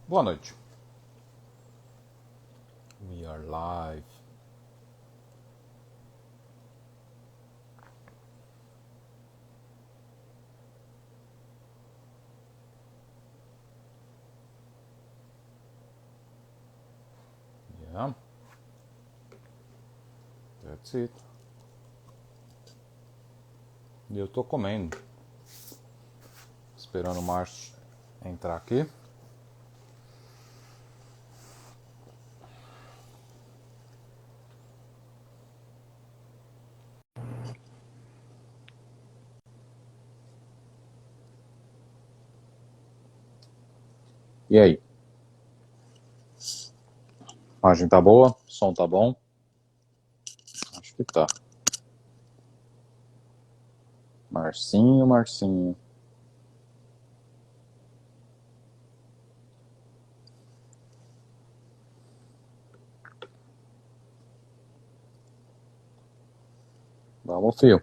Boa noite. We are live. Yeah. That's it. E eu tô comendo. Esperando o Márcio entrar aqui. E aí? A imagem tá boa? O som tá bom? Acho que tá. Marcinho. Vamos, fio.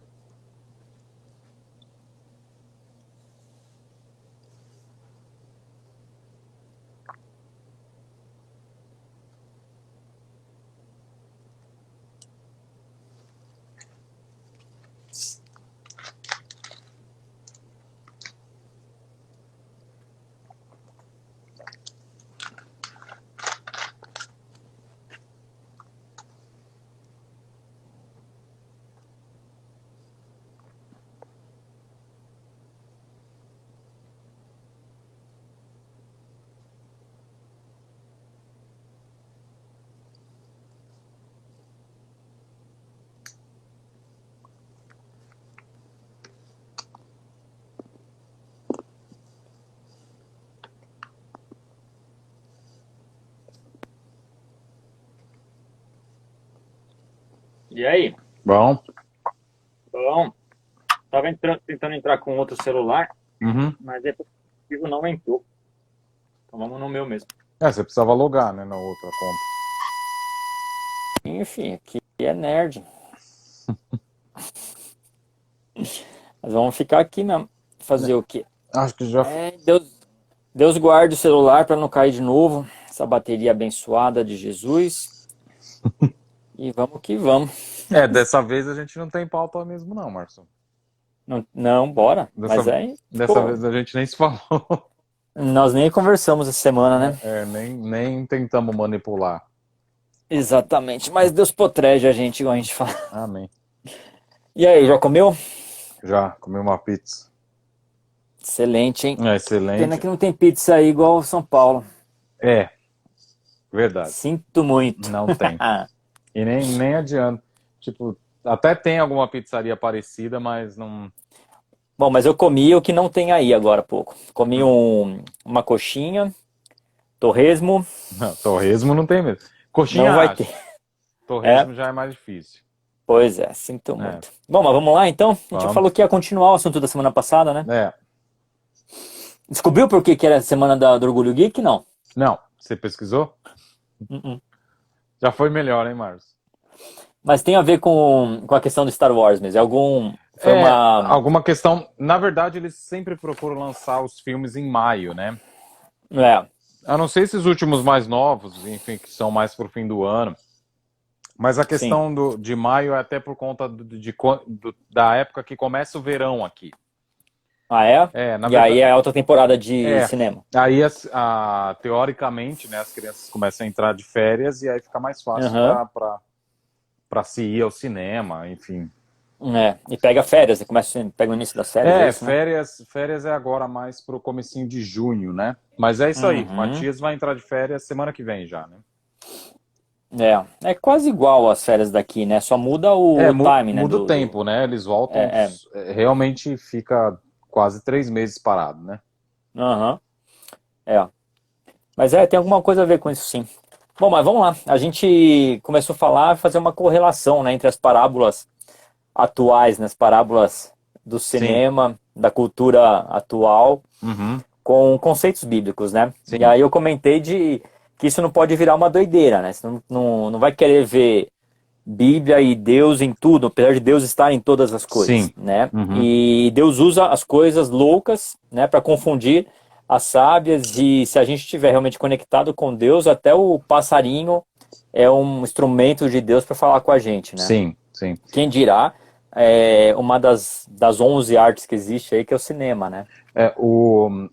E aí? Bom. Bom, tava tentando entrar com outro celular, Uhum. mas depois o aplicativo não entrou. Então vamos no meu mesmo. Você precisava logar, né, na outra conta. Enfim, aqui é nerd. Mas vamos ficar aqui mesmo. Fazer o quê? Acho que já... Deus guarde o celular para não cair de novo. Essa bateria abençoada de Jesus. E vamos que vamos. Dessa vez a gente não tem pauta mesmo não, Márcio. Não, bora. Mas aí Dessa ficou. vez a gente nem se falou. Nós nem conversamos essa semana, né? Nem tentamos manipular. Exatamente. Mas Deus protege a gente, igual a gente fala. Amém. E aí, já comeu? Já, comi uma pizza. Excelente, hein? Pena Excelente. que não tem pizza aí igual São Paulo. Verdade. Sinto muito. Não tem. E nem adianta. Tipo, até tem alguma pizzaria parecida, mas não... Bom, mas eu comi o que não tem aí agora há pouco. Comi uma coxinha, torresmo, Não, torresmo não tem mesmo. Coxinha não vai acho. ter. É, Torresmo já é mais difícil. pois é, sinto É. muito. Bom, mas vamos lá então? A gente Vamos. falou que ia continuar o assunto da semana passada, né? É. Descobriu por que era a semana do Orgulho Geek? Não. Não, você pesquisou? Uh-uh. Já foi melhor, hein, Marcos? Mas tem a ver com a questão do Star Wars mesmo. Foi uma. Alguma questão... Na verdade, eles sempre procuram lançar os filmes em maio, né? É, A não ser esses últimos mais novos, enfim, que são mais pro fim do ano. Mas a sim. questão de maio é até por conta da época que começa o verão aqui. Ah, é? Na E verdade, aí é a outra temporada de cinema. aí, teoricamente, né, as crianças começam a entrar de férias e aí fica mais fácil Aham. para se ir ao cinema, enfim. E pega férias, né? Pega o início das férias, é isso, né? Férias é agora mais pro comecinho de junho, né? Mas é isso aí, Uhum. Matias vai entrar de férias semana que vem já, né? É quase igual às férias daqui, né? Só muda o time, né? Muda o tempo, né? Eles voltam, realmente fica quase 3 meses parado, né? Aham. Mas tem alguma coisa a ver com isso, sim. Bom, mas vamos lá. A gente começou a fazer uma correlação, né, entre as parábolas atuais, né, as parábolas do Sim. cinema, da cultura atual, Uhum. com conceitos bíblicos, né? Sim. E aí eu comentei que isso não pode virar uma doideira, né? Você não vai querer ver Bíblia e Deus em tudo, apesar de Deus estar em todas as coisas, Sim. né? Uhum. E Deus usa as coisas loucas, né, para confundir as sábias, e se a gente estiver realmente conectado com Deus, até o passarinho é um instrumento de Deus para falar com a gente, né? Sim, sim. Quem dirá, uma das 11 artes que existe aí, que é o cinema, né?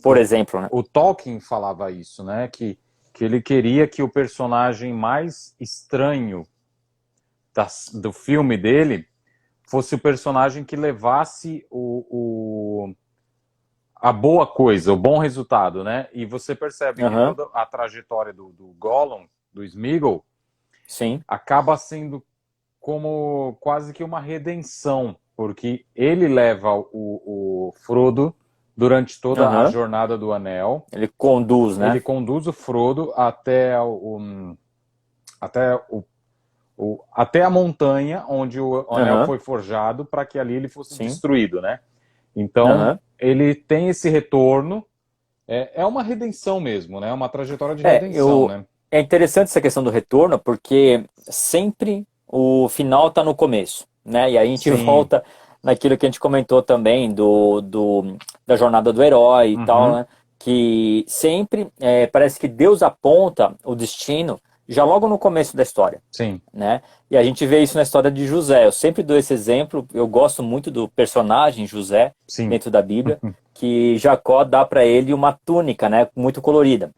Por exemplo, né? O Tolkien falava isso, né? Que ele queria que o personagem mais estranho do filme dele fosse o personagem que levasse a boa coisa, o bom resultado, né? E você percebe que toda a trajetória do Gollum, do Sméagol, sim, acaba sendo como quase que uma redenção, porque ele leva o Frodo durante toda a jornada do Anel. Ele conduz, né? Ele conduz o Frodo até a montanha onde o Anel foi forjado, para que ali ele fosse destruído, né? Então, ele tem esse retorno. É uma redenção mesmo, né? Uma trajetória de redenção, né? É interessante essa questão do retorno, porque sempre o final está no começo, né? E aí a gente volta naquilo que a gente comentou também da jornada do herói e tal, né? Que sempre parece que Deus aponta o destino já logo no começo da história. Sim. Né? E a gente vê isso na história de José. Eu sempre dou esse exemplo, eu gosto muito do personagem José dentro da Bíblia, que Jacó dá para ele uma túnica, né, muito colorida.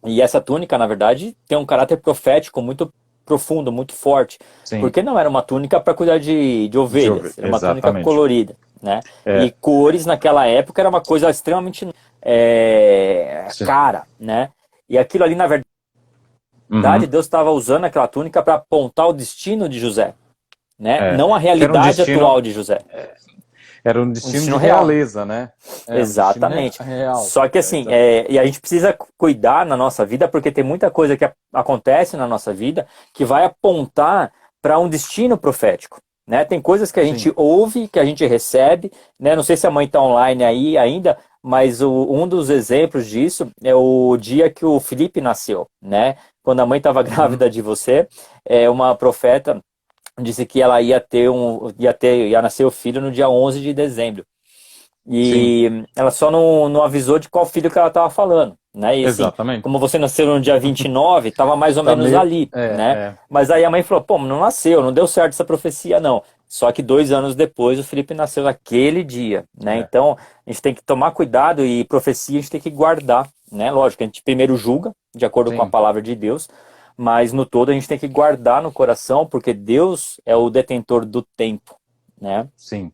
E essa túnica, na verdade, tem um caráter profético muito profundo, muito forte. Porque não era uma túnica para cuidar de ovelhas, era uma túnica colorida. Né? E cores naquela época era uma coisa extremamente cara. Né? E aquilo ali, na verdade, Deus estava usando aquela túnica para apontar o destino de José, né? Não a realidade atual de José. Era um destino de realeza, né? Exatamente. Um real. Só que assim, e a gente precisa cuidar na nossa vida, porque tem muita coisa que acontece na nossa vida que vai apontar para um destino profético. Né? Tem coisas que a gente ouve, que a gente recebe, né? Não sei se a mãe está online aí ainda, mas um dos exemplos disso é o dia que o Felipe nasceu, né? Quando a mãe estava grávida de você, uma profeta disse que ela ia nascer o filho no dia 11 de dezembro. E ela só não avisou de qual filho que ela estava falando. Né? E, assim, exatamente. Como você nasceu no dia 29, estava mais ou menos ali. Né? Mas aí a mãe falou, não nasceu, não deu certo essa profecia não. Só que 2 anos depois o Felipe nasceu naquele dia. Né? Então a gente tem que tomar cuidado, e profecia a gente tem que guardar. Né? Lógico, a gente primeiro julga, de acordo com a palavra de Deus, mas no todo a gente tem que guardar no coração, porque Deus é o detentor do tempo. Né? Sim.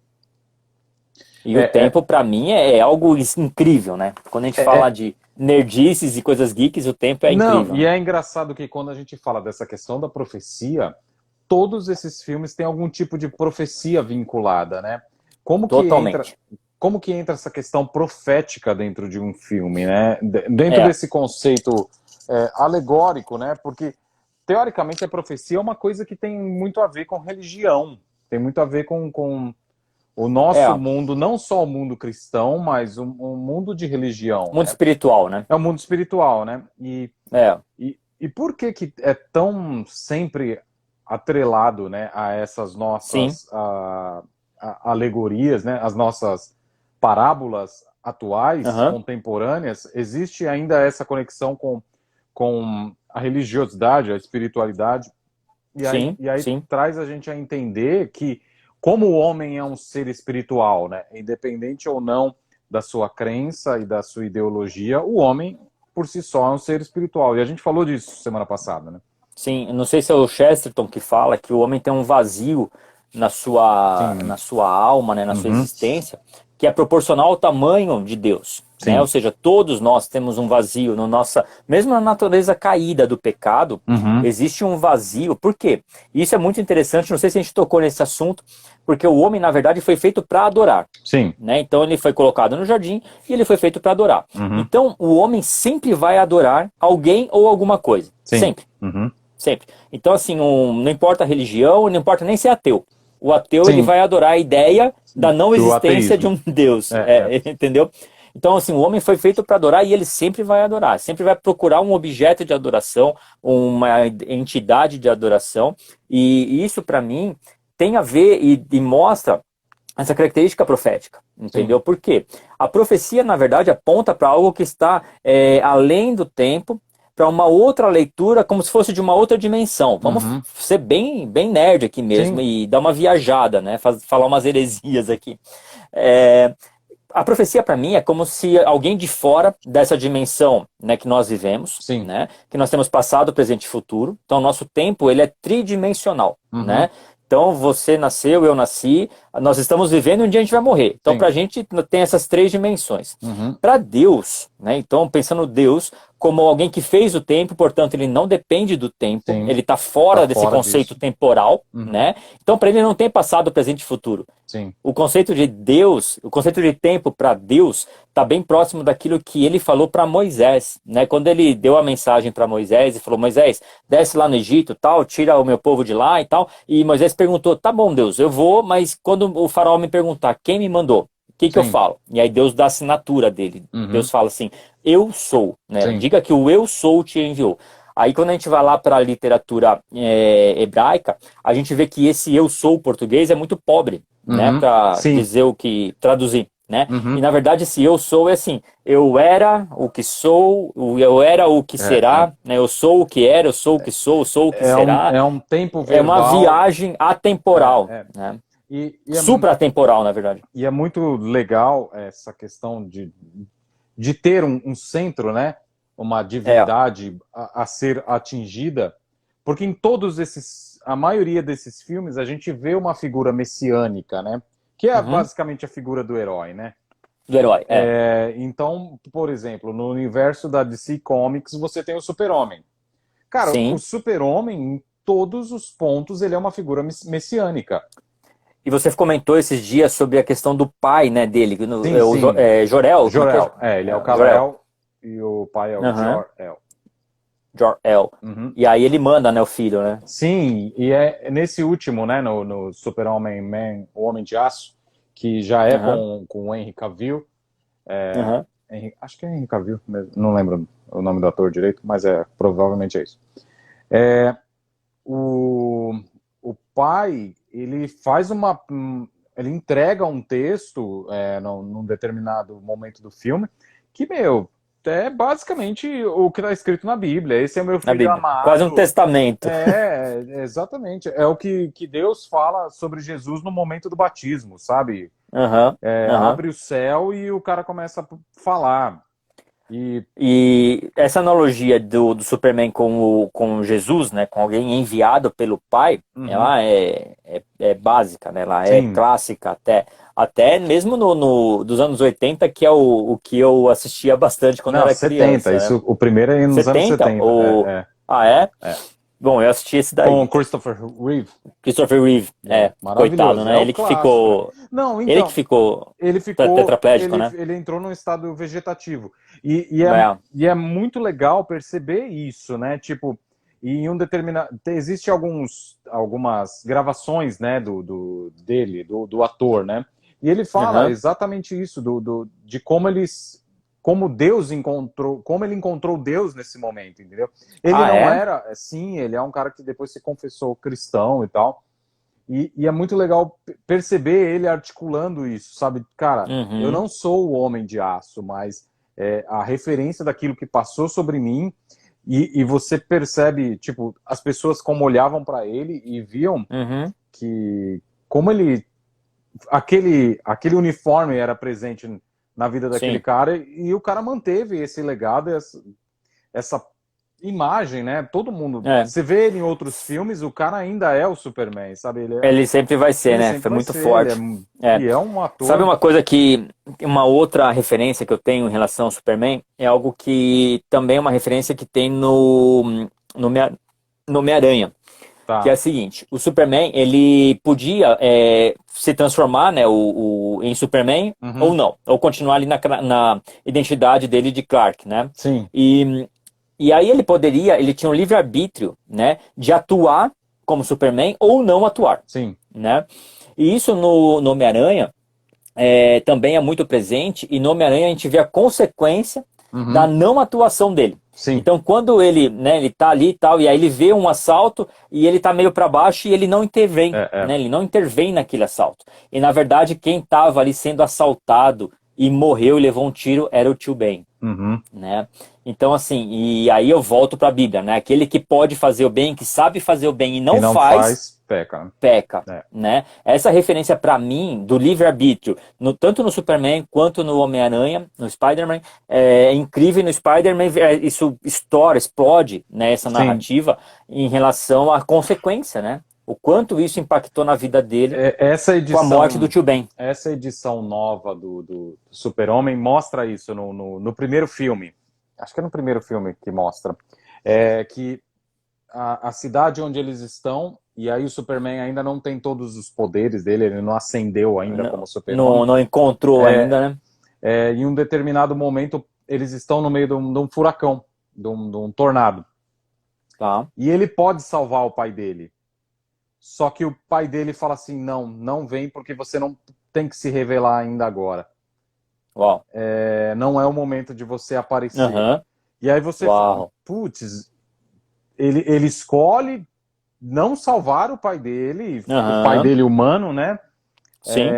E o tempo, para mim, é algo incrível, né? Quando a gente fala de nerdices e coisas geeks, o tempo é incrível. Não, e é engraçado que quando a gente fala dessa questão da profecia, todos esses filmes têm algum tipo de profecia vinculada, né? Como que entra essa questão profética dentro de um filme, né? Dentro desse conceito alegórico, né? Porque, teoricamente, a profecia é uma coisa que tem muito a ver com religião, tem muito a ver com o nosso mundo, não só o mundo cristão, mas um mundo de religião. Mundo espiritual, né? É o mundo espiritual, né? E por que é tão sempre atrelado, né, a essas nossas alegorias, né, as nossas parábolas atuais, contemporâneas? Existe ainda essa conexão com a religiosidade, a espiritualidade? E aí traz a gente a entender que, como o homem é um ser espiritual, né, independente ou não da sua crença e da sua ideologia, o homem, por si só, é um ser espiritual. E a gente falou disso semana passada, né? Sim, não sei se é o Chesterton que fala que o homem tem um vazio na sua alma, né, na sua existência, que é proporcional ao tamanho de Deus. Né? Ou seja, todos nós temos um vazio mesmo na natureza caída do pecado, existe um vazio. Por quê? Isso é muito interessante, não sei se a gente tocou nesse assunto, porque o homem, na verdade, foi feito para adorar. Sim. Né? Então ele foi colocado no jardim e ele foi feito para adorar. Então o homem sempre vai adorar alguém ou alguma coisa. Sim. Sempre. Sempre. Então, assim, não importa a religião, não importa nem ser ateu. O ateu, ele vai adorar a ideia da não existência de um Deus. Entendeu? Então, assim, o homem foi feito para adorar e ele sempre vai adorar. Sempre vai procurar um objeto de adoração, uma entidade de adoração. E isso, para mim, tem a ver e mostra essa característica profética, entendeu? Sim. Por quê? A profecia, na verdade, aponta para algo que está além do tempo, para uma outra leitura, como se fosse de uma outra dimensão. Vamos ser bem nerd aqui mesmo. Sim. E dar uma viajada, né? Falar umas heresias aqui. A profecia, para mim, é como se alguém de fora dessa dimensão, né, que nós vivemos, sim, né, que nós temos passado, presente e futuro. Então, o nosso tempo ele é tridimensional, né? Então, você nasceu, eu nasci, nós estamos vivendo e um dia a gente vai morrer. Então, para a gente tem essas 3 dimensões. Para Deus, né? Então, pensando Deus como alguém que fez o tempo, portanto, ele não depende do tempo, sim, ele está fora desse conceito temporal, né? Então, para ele não tem passado, presente e futuro. Sim. O conceito de Deus, o conceito de tempo para Deus está bem próximo daquilo que ele falou para Moisés, né? Quando ele deu a mensagem para Moisés e falou: Moisés, desce lá no Egito, tal, tira o meu povo de lá e tal. E Moisés perguntou: tá bom, Deus, eu vou, mas quando o faraó me perguntar quem me mandou, o que eu falo? E aí Deus dá a assinatura dele. Deus fala assim: eu sou, né? Diga que o eu sou te enviou. Aí quando a gente vai lá para a literatura hebraica, a gente vê que esse eu sou português é muito pobre, né? Para dizer o que traduzir, né? E na verdade esse eu sou é assim: eu era o que sou, eu era o que será, né? Eu sou o que era, eu sou o que sou, eu sou o que será. É um tempo verbal. É uma viagem atemporal, né? Supratemporal, na verdade. E é muito legal essa questão de ter um centro, né? Uma divindade a ser atingida, porque em a maioria desses filmes, a gente vê uma figura messiânica, né? Que é basicamente a figura do herói, né? Do herói, Então, por exemplo, no universo da DC Comics, você tem o Super-Homem. Cara, sim, o Super-Homem, em todos os pontos, ele é uma figura messiânica. E você comentou esses dias sobre a questão do pai, né, dele, Jor-El. Jor-El, ele é o Kal-El e o pai é o Jor-El. Jor-El. E aí ele manda, né, o filho, né? Sim, e é nesse último, né, no Super-Homem, o Homem de Aço, que já é com o Henry Cavill. Acho que é Henry Cavill, não lembro o nome do ator direito, mas provavelmente é isso. O pai, ele faz ele entrega um texto num determinado momento do filme que, é basicamente o que está escrito na Bíblia. Esse é o meu filho amado. Quase um testamento. Exatamente. É o que Deus fala sobre Jesus no momento do batismo, sabe? Abre o céu e o cara começa a falar. E essa analogia do Superman com Jesus, né, com alguém enviado pelo pai, ela é básica, né, ela é clássica até mesmo dos anos 80, que é o que eu assistia bastante quando era 70, criança. Isso, né? O primeiro é nos anos 70. Ah, é? Bom, eu assisti esse daí. Com Christopher Reeve. Christopher Reeve, coitado, né? Ele que ficou... Não, então, ele ficou tetraplégico, né? Ele entrou num estado vegetativo. E é muito legal perceber isso, né? Tipo, em um determinado... Existe algumas gravações, né, dele, do ator, né? E ele fala exatamente isso, de como Deus encontrou, como ele encontrou Deus nesse momento, entendeu? Ele não era, sim, ele é um cara que depois se confessou cristão e tal, e é muito legal perceber ele articulando isso, sabe? Cara, eu não sou o Homem de Aço, mas a referência daquilo que passou sobre mim, e você percebe, tipo, as pessoas como olhavam para ele e viam que como aquele uniforme era presente na vida daquele cara, e o cara manteve esse legado, essa imagem, né? Todo mundo... Você vê ele em outros filmes, o cara ainda é o Superman, sabe? Ele sempre vai ser, né? Foi muito forte. E é um ator... Sabe uma coisa uma outra referência que eu tenho em relação ao Superman, é algo que também é uma referência que tem no Homem-Aranha. Tá. Que é a seguinte: o Superman, ele podia se transformar, né, em Superman ou não, ou continuar ali na identidade dele de Clark, né? Sim. E aí ele tinha um livre-arbítrio, né, de atuar como Superman ou não atuar. Sim. Né? E isso no Homem-Aranha também é muito presente, e no Homem-Aranha a gente vê a consequência da não atuação dele. Sim. Então, quando ele, né, ele tá ali e tal, e aí ele vê um assalto e ele tá meio para baixo e ele não intervém, né? Ele não intervém naquele assalto. E, na verdade, quem tava ali sendo assaltado e morreu e levou um tiro era o tio Ben, né? Então, assim, e aí eu volto para a Bíblia, né? Aquele que pode fazer o bem, que sabe fazer o bem e não faz, peca, né? Essa referência para mim do livre-arbítrio, tanto no Superman quanto no Homem-Aranha, no Spider-Man, é incrível. No Spider-Man isso explode, né, essa narrativa em relação à consequência, né? O quanto isso impactou na vida dele com a morte do tio Ben. Essa edição nova do Super-Homem mostra isso no primeiro filme. Acho que é no primeiro filme que mostra. Que a cidade onde eles estão, e aí o Superman ainda não tem todos os poderes dele, ele não ascendeu ainda como Super-Homem. Não encontrou ainda, né? Em um determinado momento, eles estão no meio de um furacão, de um tornado. Tá. E ele pode salvar o pai dele. Só que o pai dele fala assim, não vem porque você não tem que se revelar ainda agora. Uau. Não é o momento de você aparecer. E aí você fala, putz, ele escolhe não salvar o pai dele, o pai dele humano, né? Sim.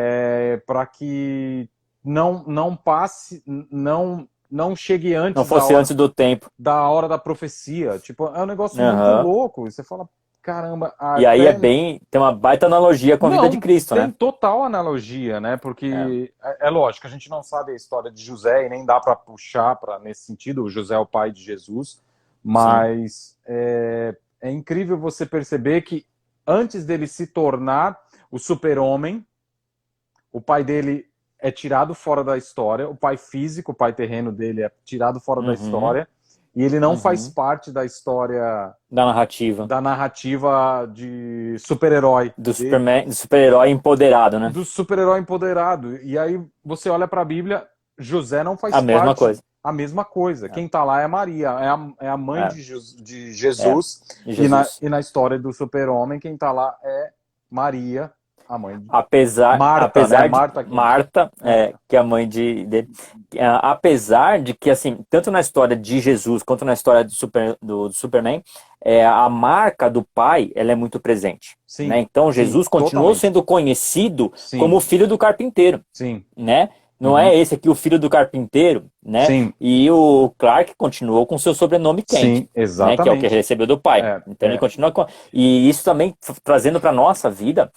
Para que não passe, não chegue antes, não fosse antes do tempo, da hora da profecia. Tipo, é um negócio muito louco. E você fala, caramba. E aí tem uma baita analogia com a vida de Cristo, né? Tem total analogia, né? Porque é lógico, a gente não sabe a história de José e nem dá para puxar nesse sentido. O José é o pai de Jesus, mas é incrível você perceber que antes dele se tornar o super-homem, o pai dele é tirado fora da história, o pai físico, o pai terreno dele é tirado fora da história, e ele não faz parte da história... Da narrativa de super-herói. Do super-herói empoderado, né? Do super-herói empoderado. E aí você olha para a Bíblia, José não faz parte... mesma coisa. A mesma coisa. Quem está lá é Maria, é a mãe de Jesus. E na história do super-homem, quem está lá é Maria, a mãe de... Marta, que é a mãe dele. Apesar de que, assim, tanto na história de Jesus quanto na história do Superman, a marca do pai, ela é muito presente. Sim, né? Então Jesus continuou sendo conhecido como o filho do carpinteiro. Sim. Né? Não é esse aqui o filho do carpinteiro, né? Sim. E o Clark continuou com seu sobrenome Kent. Sim, exatamente. Né? Que é o que ele recebeu do pai. Então ele continua com... E isso também, trazendo para a nossa vida,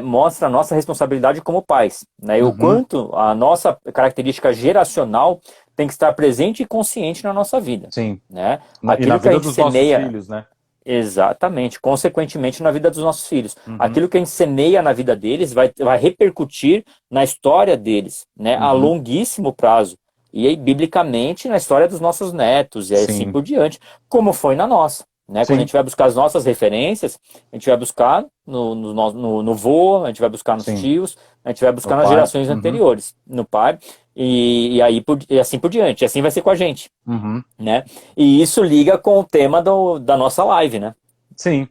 mostra a nossa responsabilidade como pais. Né? E o quanto a nossa característica geracional tem que estar presente e consciente na nossa vida. Sim. Né? E na vida dos nossos filhos, né? Exatamente, consequentemente na vida dos nossos filhos. Aquilo que a gente semeia na vida deles vai repercutir na história deles, né, a longuíssimo prazo. E aí, biblicamente, na história dos nossos netos, e assim por diante, como foi na nossa. Né? Quando a gente vai buscar as nossas referências, a gente vai buscar no vô, a gente vai buscar nos tios, a gente vai buscar nas gerações anteriores, no pai, e assim por diante. E assim vai ser com a gente. Né? E isso liga com o tema da nossa live, né? Sim.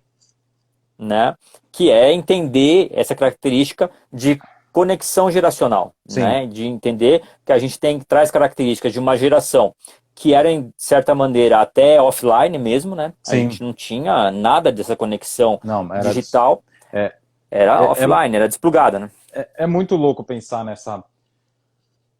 Né? Que é entender essa característica de conexão geracional. Né? De entender que a gente traz características de uma geração que era, de certa maneira, até offline mesmo, né? A gente não tinha nada dessa conexão digital. Era offline, era desplugada, né? É muito louco pensar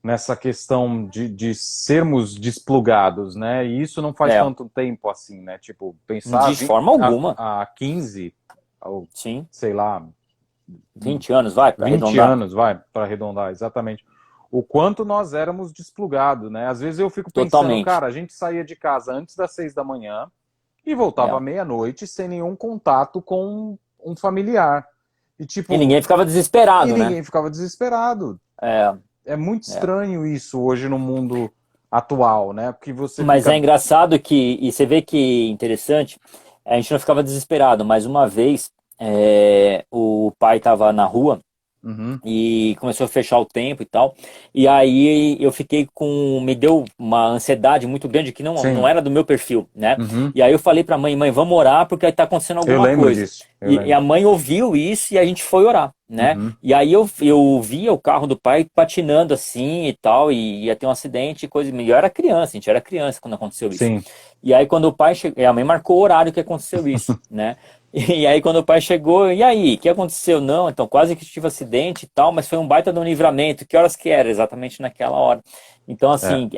nessa questão de sermos desplugados, né? E isso não faz tanto tempo assim, né? Tipo, pensar... De forma alguma. Há 15, ou, sei lá... 20 anos, vai, para arredondar. 20 anos, vai, para arredondar, exatamente. O quanto nós éramos desplugados, né? Às vezes eu fico pensando, cara, a gente saía de casa antes das 6 da manhã e voltava à meia-noite sem nenhum contato com um familiar. E ninguém ficava desesperado, né? Ninguém ficava desesperado. É muito estranho isso hoje no mundo atual, né? Porque Mas é engraçado e você vê que interessante, a gente não ficava desesperado, mas uma vez o pai estava na rua Uhum. E começou a fechar o tempo e tal. E aí eu fiquei me deu uma ansiedade muito grande que não Sim. era do meu perfil, né? Uhum. E aí eu falei pra mãe, vamos orar porque aí tá acontecendo Eu alguma lembro coisa. disso. Eu E lembro. a mãe ouviu isso e a gente foi orar, né? Uhum. E aí eu via o carro do pai patinando assim e tal, e ia ter um acidente e coisa. E eu era criança, a gente era criança quando aconteceu isso. Sim. E aí quando o pai chegou, a mãe marcou o horário que aconteceu isso, né? E aí quando o pai chegou, e aí, o que aconteceu? Não, então quase que tive acidente e tal, mas foi um baita de um livramento. Que horas que era? Exatamente naquela hora. Então, É. assim,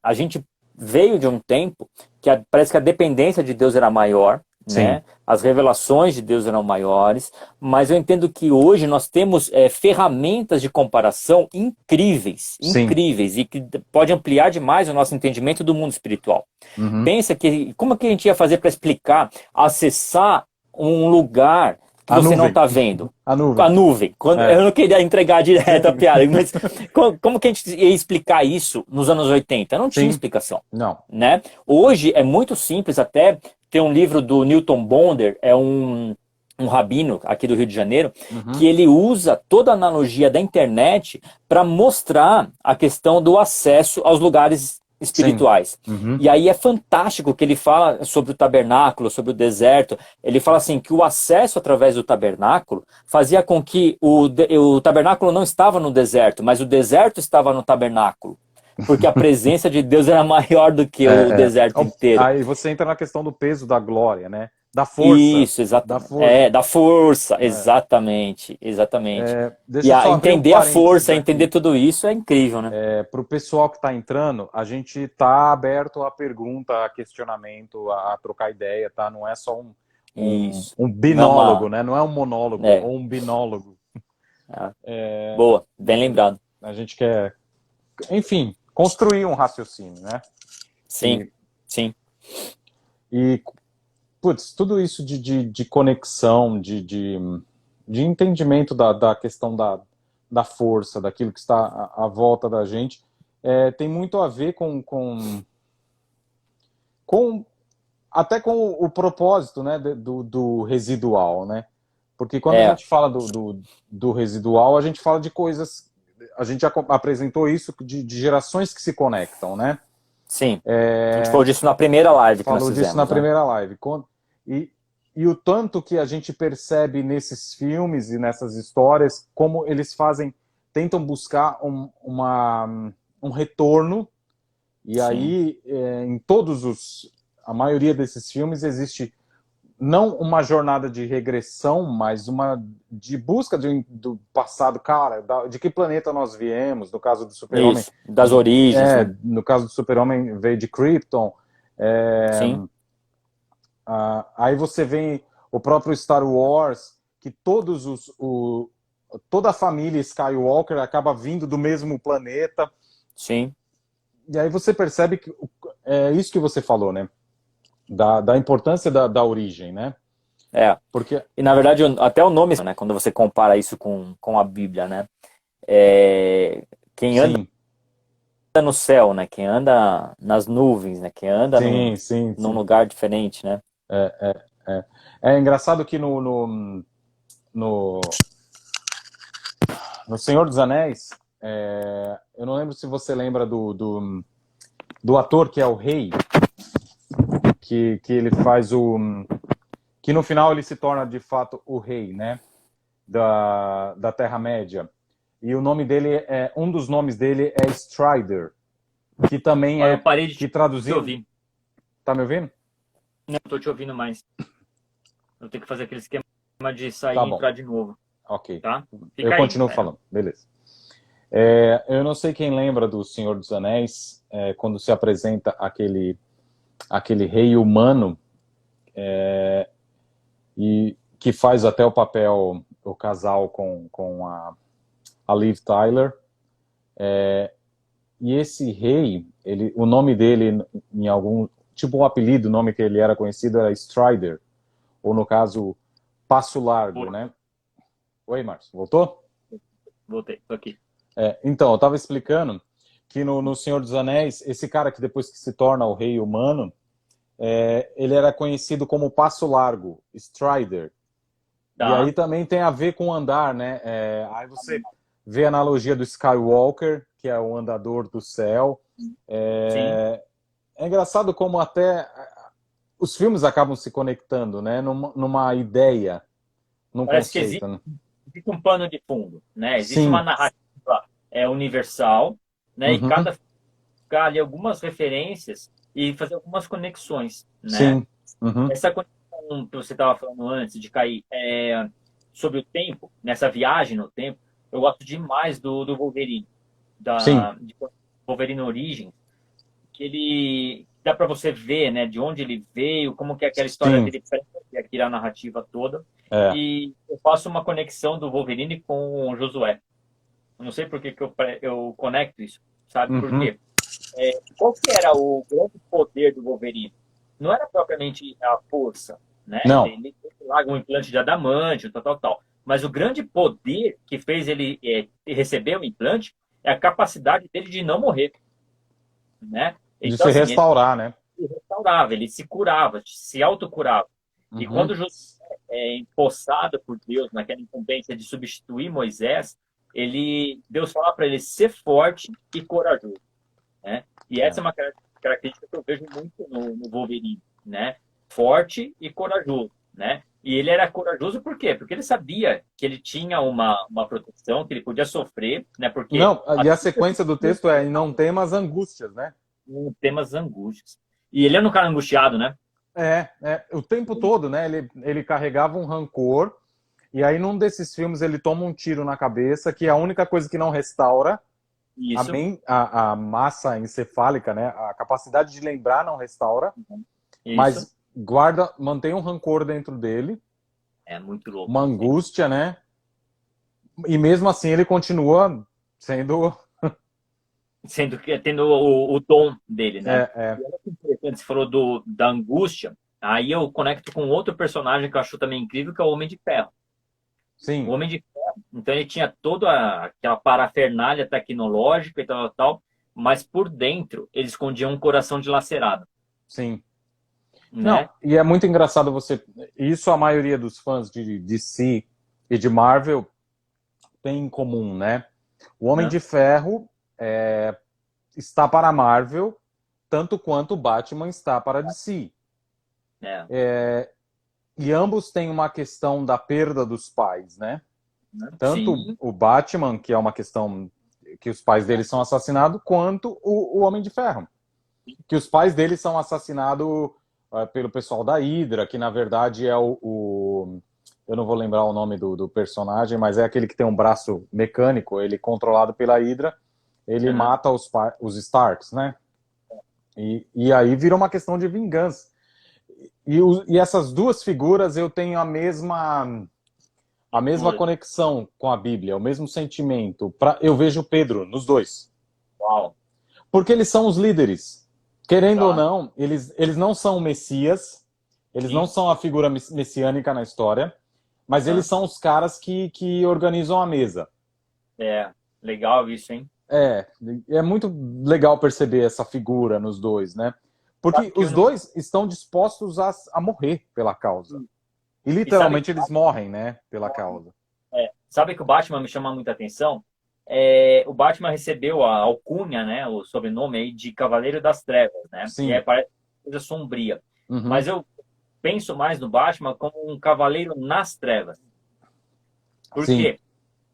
a gente veio de um tempo que parece que a dependência de Deus era maior, Sim. né? As revelações de Deus eram maiores, mas eu entendo que hoje nós temos ferramentas de comparação incríveis, Sim. incríveis, e que pode ampliar demais o nosso entendimento do mundo espiritual. Uhum. Pensa que como que a gente ia fazer para explicar, acessar um lugar que A você não nuvem. está vendo? A A nuvem. nuvem. É. Eu não queria entregar direto a Sim. piada, mas como que a gente ia explicar isso nos anos 80? Não tinha Sim. explicação, Não. né? Hoje é muito simples até ter um livro do Newton Bonder, é um rabino aqui do Rio de Janeiro, Uhum. que ele usa toda a analogia da internet para mostrar a questão do acesso aos lugares Sim. espirituais. Uhum. E aí é fantástico que ele fala sobre o tabernáculo, sobre o deserto. Ele fala assim que o acesso através do tabernáculo fazia com que o tabernáculo não estava no deserto, mas o deserto estava no tabernáculo. Porque a presença de Deus era maior do que o É, é. deserto inteiro. Aí você entra na questão do peso da glória, né? Da força. Isso, Da exatamente. força. Da força, É. exatamente, exatamente. Deixa E eu só abrir um entender a parênteses força, entender aqui. tudo isso é incrível, né? Para o pessoal que está entrando, a gente está aberto a pergunta, a questionamento, a trocar ideia, tá? Não é só Isso. um Não é binólogo, uma. né? Não é um monólogo É, ou um binólogo. boa, bem lembrado. A gente quer, enfim, construir um raciocínio, né? Sim, E, sim. e putz, tudo isso de conexão, de entendimento da questão da força, daquilo que está à volta da gente, tem muito a ver com até com o propósito, né, do residual, né? Porque quando a É, gente fala do residual, a gente fala de coisas, a gente já apresentou isso de gerações que se conectam, né? sim. A gente falou disso na primeira live que nós Falou disso na fizemos, né? primeira live. E, e o tanto que a gente percebe nesses filmes e nessas histórias, como eles tentam buscar um retorno, e Sim. aí, a maioria desses filmes existe não uma jornada de regressão, mas uma de busca do passado, cara, de que planeta nós viemos, no caso do Super-Homem, Isso. Das origens, né? no caso do Super-Homem veio de Krypton, Sim. aí você vê o próprio Star Wars, que toda a família Skywalker acaba vindo do mesmo planeta, Sim. e aí você percebe que é isso que você falou, né? Da importância da origem, né? É. Porque, E na verdade, até o nome, né? Quando você compara isso com a Bíblia, né? É, quem anda sim, no céu, né? Quem anda nas nuvens, né? Quem anda sim, sim, num sim. lugar diferente, né? É engraçado que no, no Senhor dos Anéis, eu não lembro se você lembra do ator que é o rei, que ele faz que no final ele se torna de fato o rei, né? Da Terra-média. E o nome dele um dos nomes dele é Strider, que também Ó, eu parei de que te traduzindo. ouvir. Tá me ouvindo? Não tô te ouvindo mais. Eu tenho que fazer aquele esquema de sair Tá e bom, entrar de novo, ok. tá? Eu Fica aí. continuo falando, beleza. Eu não sei quem lembra do Senhor dos Anéis, quando se apresenta aquele rei humano, e que faz até o papel, o casal com a Liv Tyler. E esse rei, o nome dele, em algum tipo um apelido, o nome que ele era conhecido era Strider, ou no caso, Passo Largo, né? Oi, Márcio, voltou? Voltei, tô aqui. Então, eu estava explicando que no Senhor dos Anéis, esse cara que depois que se torna o rei humano, ele era conhecido como Passo Largo, Strider. E aí também tem a ver com andar, né? Aí você vê a analogia do Skywalker, que é o andador do céu. Sim. É engraçado como até os filmes acabam se conectando, né? Numa ideia, num Parece que conceito, né? existe um pano de fundo, né? Existe uma Sim. narrativa universal, né? E Uhum. cada ficar ali algumas referências e fazer algumas conexões, né? Sim. Uhum. Essa conexão que você estava falando antes de cair sobre o tempo, nessa viagem no tempo, eu gosto demais do Wolverine, Sim. de Wolverine Origins, que ele dá para você ver, né, de onde ele veio, como que é aquela história Sim. dele prende aqui a narrativa toda. É. E eu faço uma conexão do Wolverine com o Josué. Eu não sei por que, eu conecto isso, sabe? Por Uhum. quê? Qual que era o grande poder do Wolverine? Não era propriamente a força, né? Não. Ele teve lá um implante de adamante, tal, tal, tal. Mas o grande poder que fez ele receber o implante é a capacidade dele de não morrer, né? De Então, se assim, ele restaurar, né? se restaurava, ele se curava, se autocurava. E Uhum. quando José é empossado por Deus naquela incumbência de substituir Moisés, Deus fala para ele ser forte e corajoso, né? E essa é uma característica que eu vejo muito no Wolverine, né? Forte e corajoso, né? E ele era corajoso por quê? Porque ele sabia que ele tinha uma proteção, que ele podia sofrer, né? Porque Não, e a sequência do texto é: e não temas angústias, né? temas angústias. E ele era um cara angustiado, né? O tempo todo, né? Ele carregava um rancor, e aí num desses filmes ele toma um tiro na cabeça, que é a única coisa que não restaura Isso. a massa encefálica, né? A capacidade de lembrar não restaura, Isso. mas mantém um rancor dentro dele, É muito louco. uma angústia, né? E mesmo assim ele continua sendo. Sendo que tendo o dom dele, né? É, E olha que interessante, você falou da angústia, aí eu conecto com outro personagem que eu acho também incrível, que é o Homem de Ferro. O sim, Homem de Ferro, então ele tinha toda aquela parafernália tecnológica e tal, tal, mas por dentro ele escondia um coração dilacerado, sim. Não, né? e é muito engraçado você. Isso a maioria dos fãs de DC e de Marvel tem em comum, né? O Homem Né? de Ferro está para a Marvel tanto quanto o Batman está para a DC. É, E ambos têm uma questão da perda dos pais, né? né? Tanto Sim, o Batman, que é uma questão que os pais dele são assassinados, quanto o Homem de Ferro. Que os pais dele são assassinados pelo pessoal da Hydra, que na verdade é eu não vou lembrar o nome do personagem, mas é aquele que tem um braço mecânico, ele controlado pela Hydra, ele uhum. mata os Starks, né? E aí vira uma questão de vingança. E essas duas figuras eu tenho a mesma Leitura. conexão com a Bíblia, o mesmo sentimento. Eu vejo Pedro nos dois. Uau, Porque eles são os líderes. Querendo ou tá. não, eles não são o Messias, eles não Sim, são a figura messiânica na história, mas eles uhum. são os caras que organizam a mesa. É, legal isso, hein? É muito legal perceber essa figura nos dois, né? Sabe Porque que eu os não. dois estão dispostos a morrer pela causa. E E sabe literalmente eles morrem, né? Pela causa. sabe que o Batman me chama muita atenção? O Batman recebeu a alcunha, né, o sobrenome aí de Cavaleiro das Trevas, né? E aí Sim. parece coisa sombria. Uhum. Mas eu penso mais no Batman como um cavaleiro nas trevas. Por Sim. quê?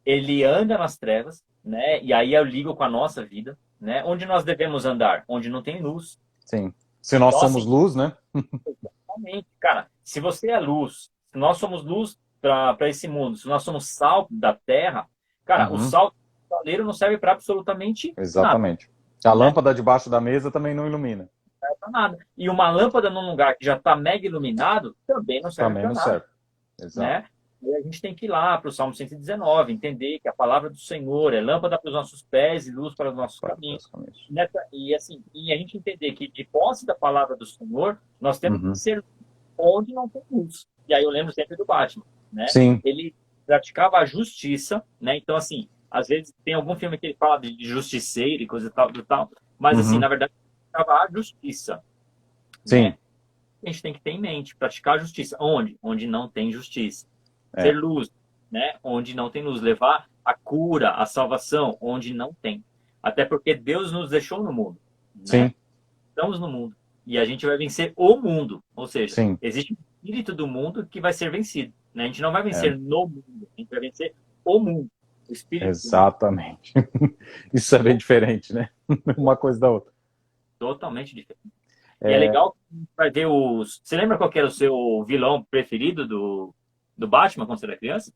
Ele anda nas trevas, né? E aí eu ligo com a nossa vida, né? Onde nós devemos andar? Onde não tem luz. Sim. Se nós Então, somos assim, luz, né? realmente, cara, se você é luz, se nós somos luz para esse mundo, se nós somos sal da terra, cara, o Uhum. sal do saleiro não serve para absolutamente nada, Exatamente. A né? lâmpada debaixo da mesa também não ilumina. Não serve para nada. E uma lâmpada num lugar que já está mega iluminado também não serve Também para não nada, serve. Exato. né? E a gente tem que ir lá para o Salmo 119, entender que a palavra do Senhor é lâmpada para os nossos pés e luz para os nossos caminhos. Basicamente. E assim, e a gente entender que de posse da palavra do Senhor, nós temos que Uhum. ser onde não tem luz. E aí eu lembro sempre do Batman, né? Sim. Ele praticava a justiça, né? Então, assim, às vezes tem algum filme que ele fala de justiceiro e coisa e tal, do tal, mas assim, Uhum. na verdade, ele praticava a justiça, Sim. né? A gente tem que ter em mente, praticar a justiça. Onde? Onde não tem justiça. ser luz, né? Onde não tem luz, levar a cura, a salvação, onde não tem. Até porque Deus nos deixou no mundo, né? Sim, Estamos no mundo. E a gente vai vencer o mundo. Ou seja, sim, existe um espírito do mundo que vai ser vencido, né? A gente não vai é, vencer no mundo, a gente vai vencer o mundo, o espírito do mundo. exatamente. Isso é bem diferente, né? Uma coisa da outra. Totalmente diferente. E é É, legal que a gente vai ver os... Você lembra qual que era o seu vilão preferido do Batman quando você era criança?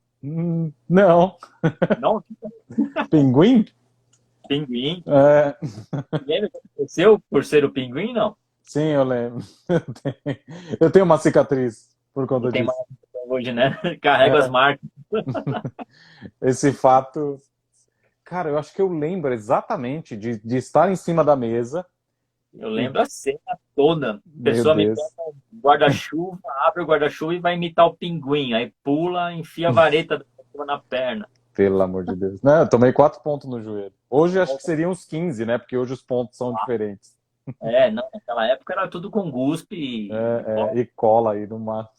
não, Não? pinguim? Pinguim. É, Lembra que aconteceu por ser o Pinguim? Não. sim, eu lembro. Eu tenho uma cicatriz por E conta tem mais disso. hoje, né? Carrega as É, marcas. esse fato, cara, eu acho que eu lembro exatamente de estar em cima da mesa Eu e, lembro a cena toda. A meu pessoa me pega Deus, um guarda-chuva, abre o guarda-chuva e vai imitar o pinguim. Aí pula, enfia a vareta da pessoa na perna. pelo amor de Deus. Não, eu tomei 4 pontos no joelho. Hoje acho que seriam uns 15, né? Porque hoje os pontos são diferentes. É, não, naquela época era tudo com guspe e pó. E cola aí no mar.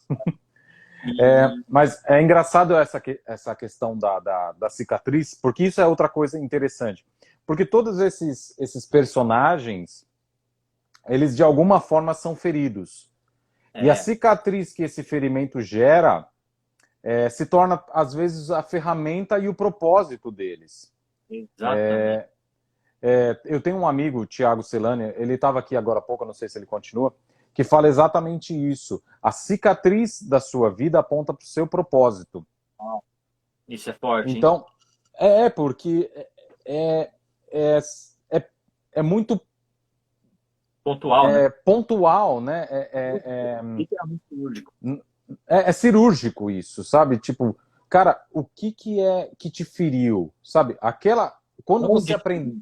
E, Mas é engraçado essa questão da cicatriz, porque isso é outra coisa interessante. Porque todos esses personagens, eles de alguma forma são feridos. E a é, cicatriz que esse ferimento gera se torna, às vezes, a ferramenta e o propósito deles. exatamente. Eu tenho um amigo, o Thiago Celani, ele estava aqui agora há pouco, não sei se ele continua, que fala exatamente isso. A cicatriz da sua vida aponta para o seu propósito. Isso é forte, hein? Então, porque é, é, é, é muito Pontual, né? pontual, né? Literalmente cirúrgico. É cirúrgico isso, sabe? Tipo, cara, o que é que te feriu? Sabe? Quando você Onde aprende.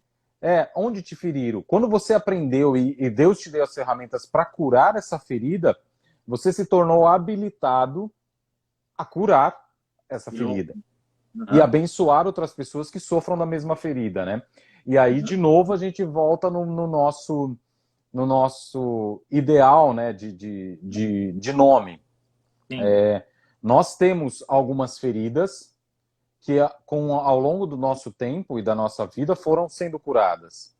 Onde te feriram? Quando você aprendeu e Deus te deu as ferramentas para curar essa ferida, você se tornou habilitado a curar essa virou? ferida e Uhum, abençoar outras pessoas que sofram da mesma ferida, né? E aí, uhum, de novo, a gente volta no nosso ideal, né, de nome. sim. Nós temos algumas feridas que, ao longo do nosso tempo e da nossa vida, foram sendo curadas.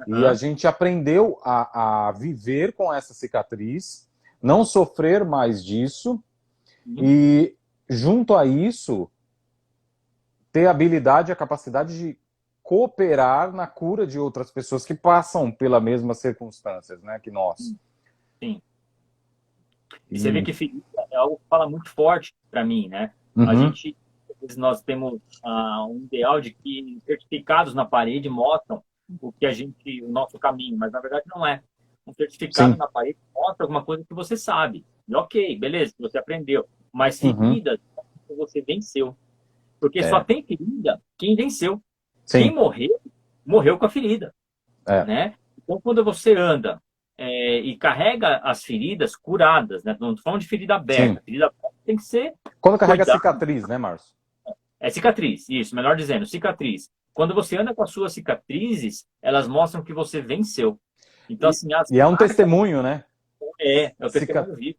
E a Uhum, gente aprendeu a viver com essa cicatriz, não sofrer mais disso, sim. e, junto a isso, ter a habilidade, a capacidade de cooperar na cura de outras pessoas que passam pelas mesmas circunstâncias, né, que nós. Sim. E você vê E, que ferida é algo que fala muito forte para mim, né? A uhum, gente, às vezes nós temos um ideal de que certificados na parede mostram o nosso caminho, mas na verdade não é. Um certificado sim, na parede mostra alguma coisa que você sabe. E ok, beleza, que você aprendeu. Mas uhum, feridas que você venceu. Porque só é, tem ferida quem venceu. Quem sim, morreu, morreu com a ferida, é, né? Então, quando você anda e carrega as feridas curadas, né? Não estou falando de ferida sim. aberta. Ferida aberta tem que ser Quando carrega a cuidado. cicatriz, né, Márcio? É cicatriz, isso, melhor dizendo, cicatriz. Quando você anda com as suas cicatrizes, elas mostram que você venceu. Então, E, assim, as e é um marcas testemunho, né? é o Cica... testemunho vivo.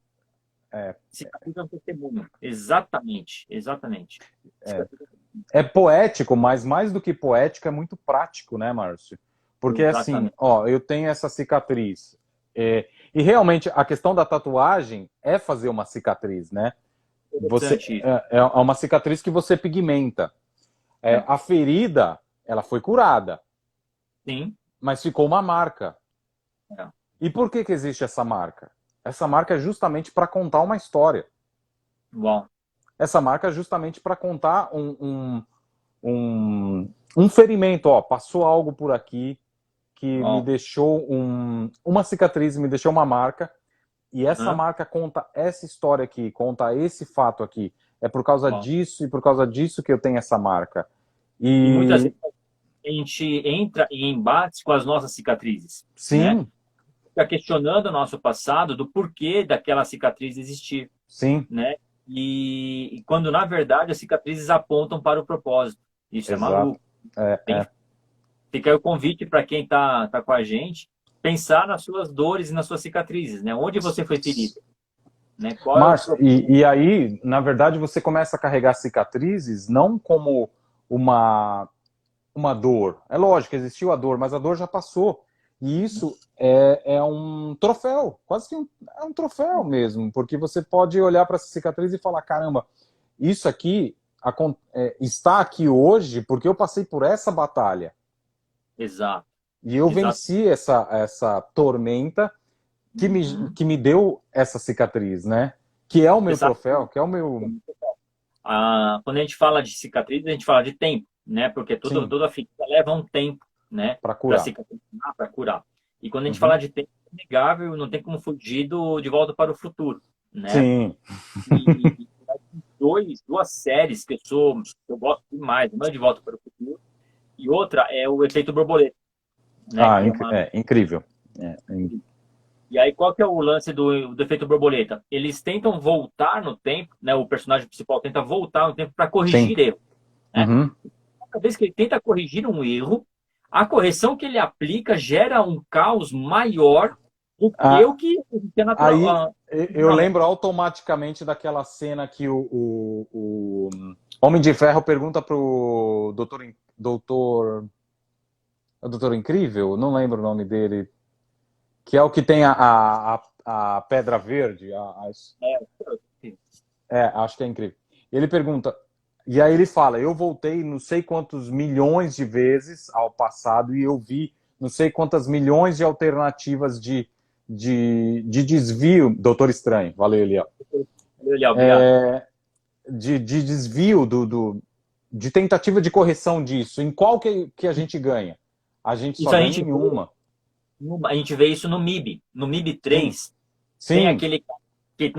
É, Cicatriz é um testemunho. Exatamente, exatamente. Cicatriz é um testemunho. é poético, mas mais do que poético, é muito prático, né, Márcio? Porque assim, Exatamente. ó, eu tenho essa cicatriz. E realmente a questão da tatuagem é fazer uma cicatriz, né? Você Interessante isso. é uma cicatriz que você pigmenta. É. A ferida, ela foi curada, Sim. mas ficou uma marca. É. E por que existe essa marca? Essa marca é justamente para contar uma história. Bom. Essa marca é justamente para contar um ferimento. Ó, passou algo por aqui que me Bom. deixou uma cicatriz, me deixou uma marca. E essa Hã? marca conta essa história aqui, conta esse fato aqui. É por causa Bom. disso e por causa disso que eu tenho essa marca. E muitas E vezes a gente entra em embates com as nossas cicatrizes, né? sim, Fica questionando o nosso passado do porquê daquela cicatriz existir, sim, né? E quando na verdade as cicatrizes apontam para o propósito. Isso é exato. maluco. É, Tem, fica aí o convite para quem tá com a gente pensar nas suas dores e nas suas cicatrizes, né? Onde você foi ferido, né? Márcio, e aí, na verdade, você começa a carregar cicatrizes não como uma dor. É lógico, existiu a dor, mas a dor já passou. E isso é um troféu, quase que é um troféu mesmo, porque você pode olhar para essa cicatriz e falar, caramba, isso aqui está aqui hoje porque eu passei por essa batalha. Exato. E eu venci essa tormenta que me deu essa cicatriz, né? Que é o meu troféu, que é o meu... Quando a gente fala de cicatriz, a gente fala de tempo, né? Porque toda ferida leva um tempo, né? Para curar. Para cicatrizar, para curar. E quando a gente fala de tempo, é inegável, não tem como fugir De Volta para o Futuro, né? Sim. E duas séries que eu gosto demais, uma é De Volta para o Futuro e outra é o Efeito Borboleta. Né? Incrível. E aí, qual que é o lance do efeito borboleta? Eles tentam voltar no tempo, né? O personagem principal tenta voltar no tempo para corrigir erro. Né? Cada vez que ele tenta corrigir um erro, a correção que ele aplica gera um caos maior do que o que é natural. Aí, eu lembro automaticamente daquela cena que o Homem de Ferro pergunta pro Doutor Incrível, não lembro o nome dele, que é o que tem a pedra verde. Acho que é incrível. Ele pergunta, e aí ele fala, eu voltei não sei quantos milhões de vezes ao passado e eu vi não sei quantas milhões de alternativas de desvio, Doutor Estranho, valeu, Eliel. De desvio, de tentativa de correção disso. Em qual que a gente ganha? A gente só ganha em uma. A gente vê isso no MIB. No MIB 3, Sim. Tem aquele que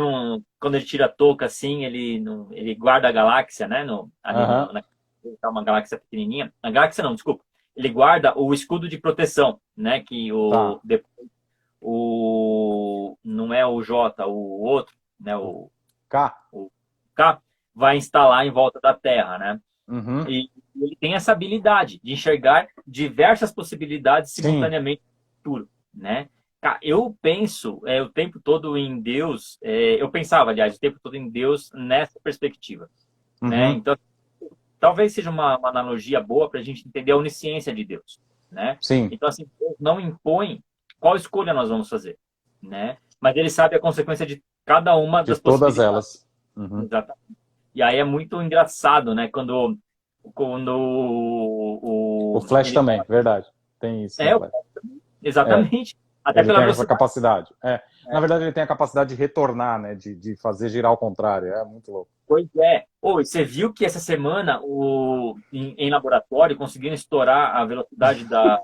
quando ele tira a touca assim, ele guarda a galáxia, né? Uma galáxia pequenininha. A galáxia não, desculpa. Ele guarda o escudo de proteção, né? Que não é o J, o outro, né? O K vai instalar em volta da Terra, né? E ele tem essa habilidade de enxergar diversas possibilidades simultaneamente no futuro, né? Eu penso o tempo todo em Deus, eu pensava, aliás, o tempo todo em Deus nessa perspectiva, né? Então, talvez seja uma analogia boa para a gente entender a onisciência de Deus, né? Sim. Então, assim, Deus não impõe qual escolha nós vamos fazer, né? Mas ele sabe a consequência de cada uma das todas elas. Exatamente. E aí é muito engraçado, né? Quando o Flash também, verdade. Tem isso. Exatamente. Até ele tem essa capacidade. Na verdade, ele tem a capacidade de retornar, né? De fazer girar ao contrário. É muito louco. Pois é. Você viu que essa semana, em laboratório, conseguiram estourar a velocidade da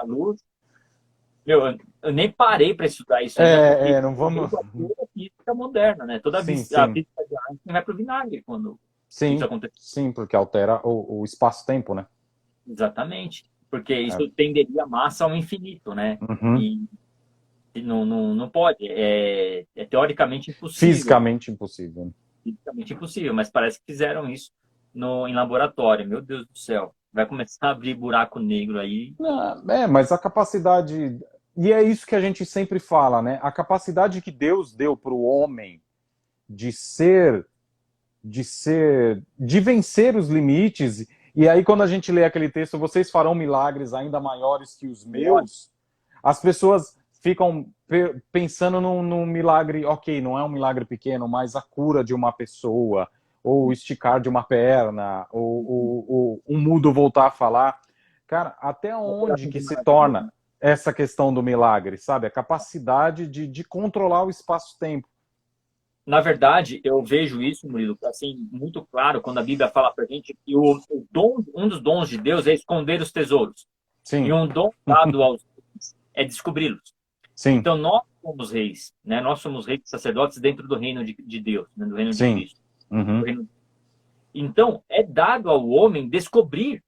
luz? Eu nem parei para estudar isso. Não vamos... Toda a física moderna, né? Toda a física de Einstein vai para o vinagre quando isso acontece. Sim, porque altera o espaço-tempo, né? Exatamente. Porque isso tenderia a massa ao infinito, né? E não pode. É teoricamente impossível. Fisicamente impossível. Fisicamente impossível, mas parece que fizeram isso em laboratório. Meu Deus do céu. Vai começar a abrir buraco negro aí. Mas a capacidade... E é isso que a gente sempre fala, né? A capacidade que Deus deu para o homem de vencer os limites. E aí, quando a gente lê aquele texto, vocês farão milagres ainda maiores que os meus, as pessoas ficam pensando num milagre, ok, não é um milagre pequeno, mas a cura de uma pessoa, ou esticar de uma perna, ou um mudo voltar a falar. Cara, até onde que se torna essa questão do milagre, sabe? A capacidade de controlar o espaço-tempo. Na verdade, eu vejo isso, Murilo, assim, muito claro quando a Bíblia fala pra gente que um dos dons de Deus é esconder os tesouros. Sim. E um dom dado aos reis é descobri-los. Sim. Então, nós somos reis, né? Nós somos reis e sacerdotes dentro do reino de Deus, né? Do reino de Cristo. Então, é dado ao homem descobrir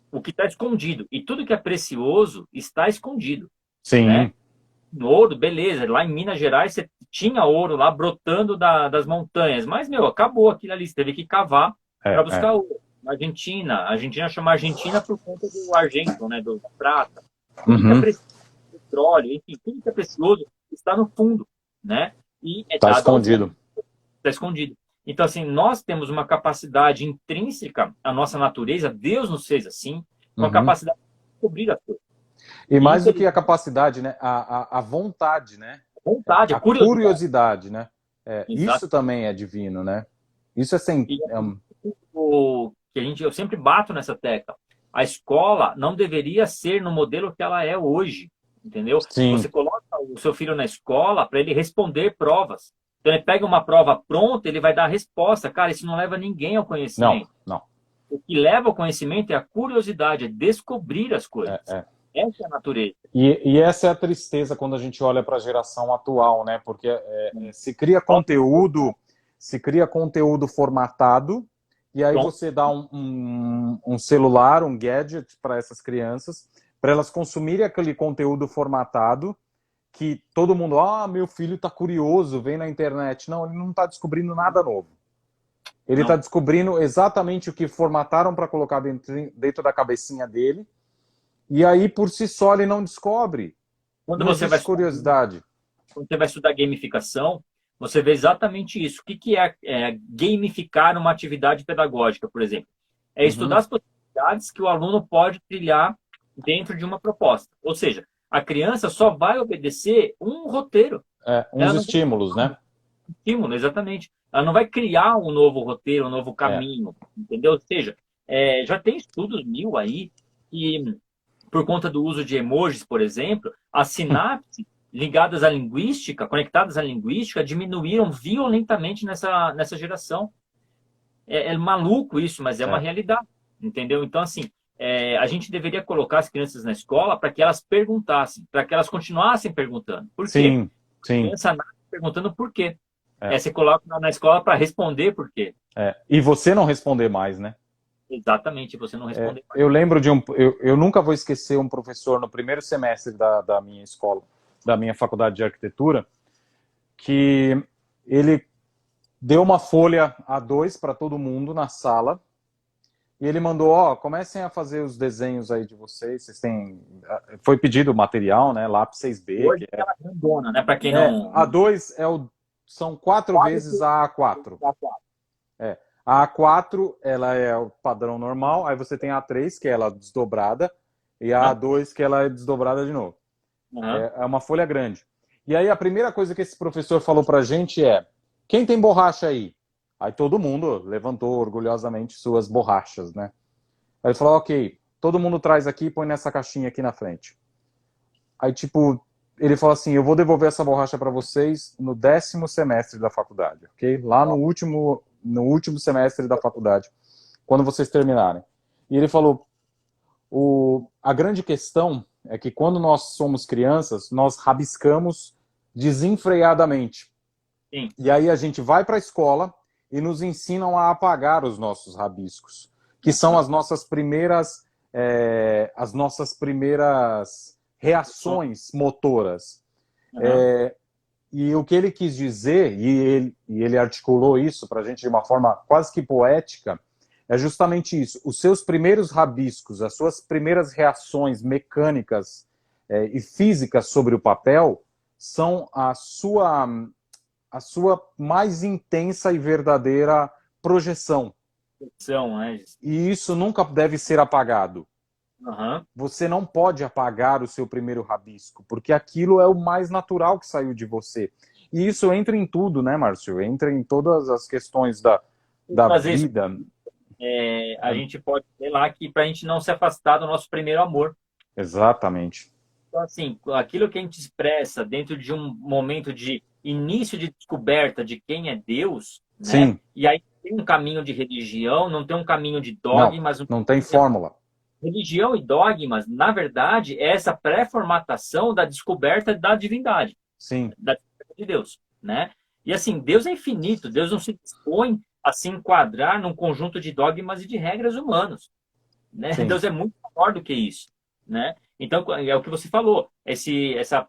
o que está escondido. E tudo que é precioso está escondido. Sim. Né? No ouro, beleza. Lá em Minas Gerais, você tinha ouro lá brotando das montanhas. Mas, acabou aquilo ali. Você teve que cavar para buscar ouro. Na Argentina, a Argentina chama Argentina por conta do argento, né? Da prata. Tudo que é precioso, petróleo, enfim, tudo que é precioso está no fundo, né? e é Tá dado escondido. está escondido. Então, assim, nós temos uma capacidade intrínseca à nossa natureza, Deus nos fez assim, com a Uhum. capacidade de descobrir as coisas. E E, mais do que a infelizmente, capacidade, né? A vontade, né? a vontade, a A curiosidade. curiosidade, né? Exato. Isso também é divino, né? Isso é sem. E que eu sempre bato nessa tecla. A escola não deveria ser no modelo que ela é hoje, entendeu? Você Sim. coloca o seu filho na escola para ele responder provas. Então ele pega uma prova pronta, ele vai dar a resposta. Cara, isso não leva ninguém ao Não, conhecimento. não. O que leva ao conhecimento é a curiosidade, é descobrir as É, coisas. é. Essa é a natureza. E essa é a tristeza quando a gente olha para a geração atual, né? Porque se cria conteúdo formatado, e aí Pronto. você dá um celular, um gadget para essas crianças, para elas consumirem aquele conteúdo formatado, que todo mundo, meu filho está curioso, vem na internet. Não, ele não está descobrindo nada novo. Ele está Não. descobrindo exatamente o que formataram para colocar dentro da cabecinha dele, e aí, por si só, ele não descobre. Quando Não você vai existe estudar, curiosidade. quando você vai estudar gamificação, você vê exatamente isso. O que é gamificar uma atividade pedagógica, por exemplo? É estudar Uhum. as possibilidades que o aluno pode trilhar dentro de uma proposta. Ou seja, a criança só vai obedecer um roteiro. Uns Ela não vai estímulos, né? estímulo, exatamente. Ela não vai criar um novo roteiro, um novo É. caminho, entendeu? Ou seja, já tem estudos mil aí que, por conta do uso de emojis, por exemplo, as sinapses ligadas à linguística, conectadas à linguística, diminuíram violentamente nessa geração. É maluco isso, mas é uma É. realidade, entendeu? Então, assim, a gente deveria colocar as crianças na escola para que elas perguntassem, para que elas continuassem perguntando. Por quê? Sim, sim. Criança nasce perguntando por quê. É. Você coloca na escola para responder por quê. E você não responder mais, né? Exatamente, você não responder mais. Eu lembro de eu nunca vou esquecer um professor no primeiro semestre da minha escola, da minha faculdade de arquitetura, que ele deu uma folha A2 para todo mundo na sala, e ele mandou, comecem a fazer os desenhos aí de vocês têm... Foi pedido material, né? Lápis 6B, Hoje que é aquela grandona, né? Para quem não. A2 são 4 vezes a A4. A A4, ela é o padrão normal, aí você tem a A3, que é ela desdobrada, e a A2, que ela é desdobrada de novo. Uhum. É uma folha grande. E aí a primeira coisa que esse professor falou pra gente é: quem tem borracha aí? Aí todo mundo levantou orgulhosamente suas borrachas, né? Aí ele falou: ok, todo mundo traz aqui e põe nessa caixinha aqui na frente. Aí, tipo, ele falou assim: eu vou devolver essa borracha para vocês no 10º semestre da faculdade, ok? Lá no último semestre da faculdade, quando vocês terminarem. E ele falou: a grande questão é que quando nós somos crianças, nós rabiscamos desenfreadamente. Sim. E aí a gente vai para a escola e nos ensinam a apagar os nossos rabiscos, que são as nossas primeiras reações motoras. Uhum. E o que ele quis dizer, e ele articulou isso para a gente de uma forma quase que poética, é justamente isso. Os seus primeiros rabiscos, as suas primeiras reações mecânicas e físicas sobre o papel são a sua mais intensa e verdadeira projeção. São, né? E isso nunca deve ser apagado. Uhum. Você não pode apagar o seu primeiro rabisco, porque aquilo é o mais natural que saiu de você. E isso entra em tudo, né, Márcio? Entra em todas as questões da Às vezes, vida. a gente pode sei lá que para a gente não se afastar do nosso primeiro amor. Exatamente. Então, assim, aquilo que a gente expressa dentro de um momento de início de descoberta de quem é Deus, né? Sim. E aí tem um caminho de religião, não tem um caminho de Não, dogmas. não tem fórmula. Religião e dogmas, na verdade, é essa pré-formatação da descoberta da divindade. Sim. Da descoberta de Deus, né? E assim, Deus é infinito, Deus não se dispõe a se enquadrar num conjunto de dogmas e de regras humanos, né? Sim. Deus é muito maior do que isso, né? Então, é o que você falou, essa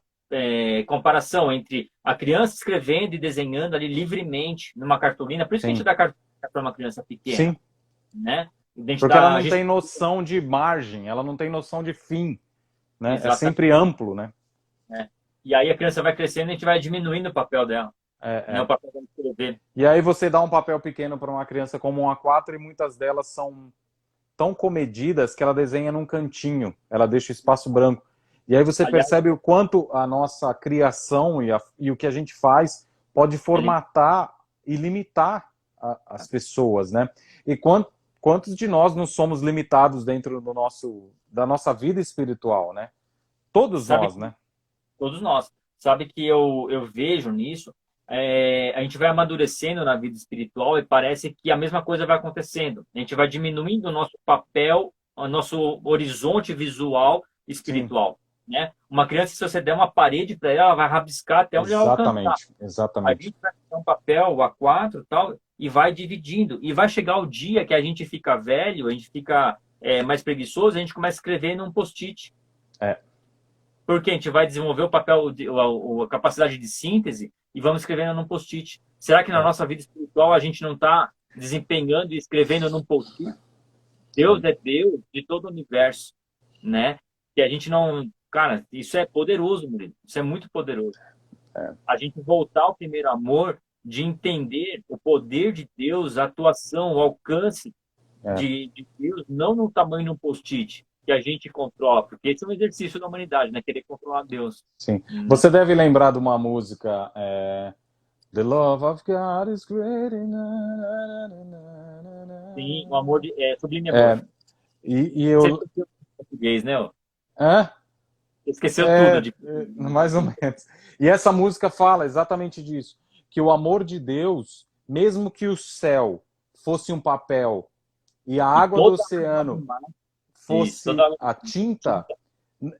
comparação entre a criança escrevendo e desenhando ali livremente numa cartolina, por isso que a gente Sim. dá cartolina para uma criança pequena, Sim. né? Porque ela não tem noção de margem, ela não tem noção de fim, né? É sempre amplo, né? E aí a criança vai crescendo e a gente vai diminuindo o papel dela. Né? O papel de escrever. E aí você dá um papel pequeno para uma criança como um A4 e muitas delas são tão comedidas que ela desenha num cantinho, ela deixa o espaço branco. E aí você percebe o quanto a nossa criação e o que a gente faz pode formatar e limitar as pessoas, né? E quantos de nós não somos limitados dentro da nossa vida espiritual, né? Todos nós, né? Todos nós. Sabe que eu vejo nisso, a gente vai amadurecendo na vida espiritual e parece que a mesma coisa vai acontecendo. A gente vai diminuindo o nosso papel, o nosso horizonte visual espiritual. Né? Uma criança, se você der uma parede para ela vai rabiscar até onde ela alcançar. Exatamente. A gente vai ter um papel A4 e tal, e vai dividindo. E vai chegar o dia que a gente fica velho, a gente fica mais preguiçoso, a gente começa a escrever num post-it. Porque a gente vai desenvolver o papel, a capacidade de síntese e vamos escrevendo num post-it. Será que na nossa vida espiritual a gente não está desempenhando e escrevendo num post-it? Deus é Deus de todo o universo, né? Que a gente não... Cara, isso é poderoso, Murilo. Isso é muito poderoso. A gente voltar ao primeiro amor, de entender o poder de Deus, a atuação, o alcance de Deus, não no tamanho de um post-it que a gente controla, porque esse é um exercício da humanidade, né? Querer controlar Deus. Sim. Você deve lembrar de uma música, The Love of God is great. Sim, o amor sublime amor. E eu... Você esqueceu o português, né? Esqueceu tudo. Mais ou menos. E essa música fala exatamente disso, que o amor de Deus, mesmo que o céu fosse um papel e a água do oceano fosse a tinta,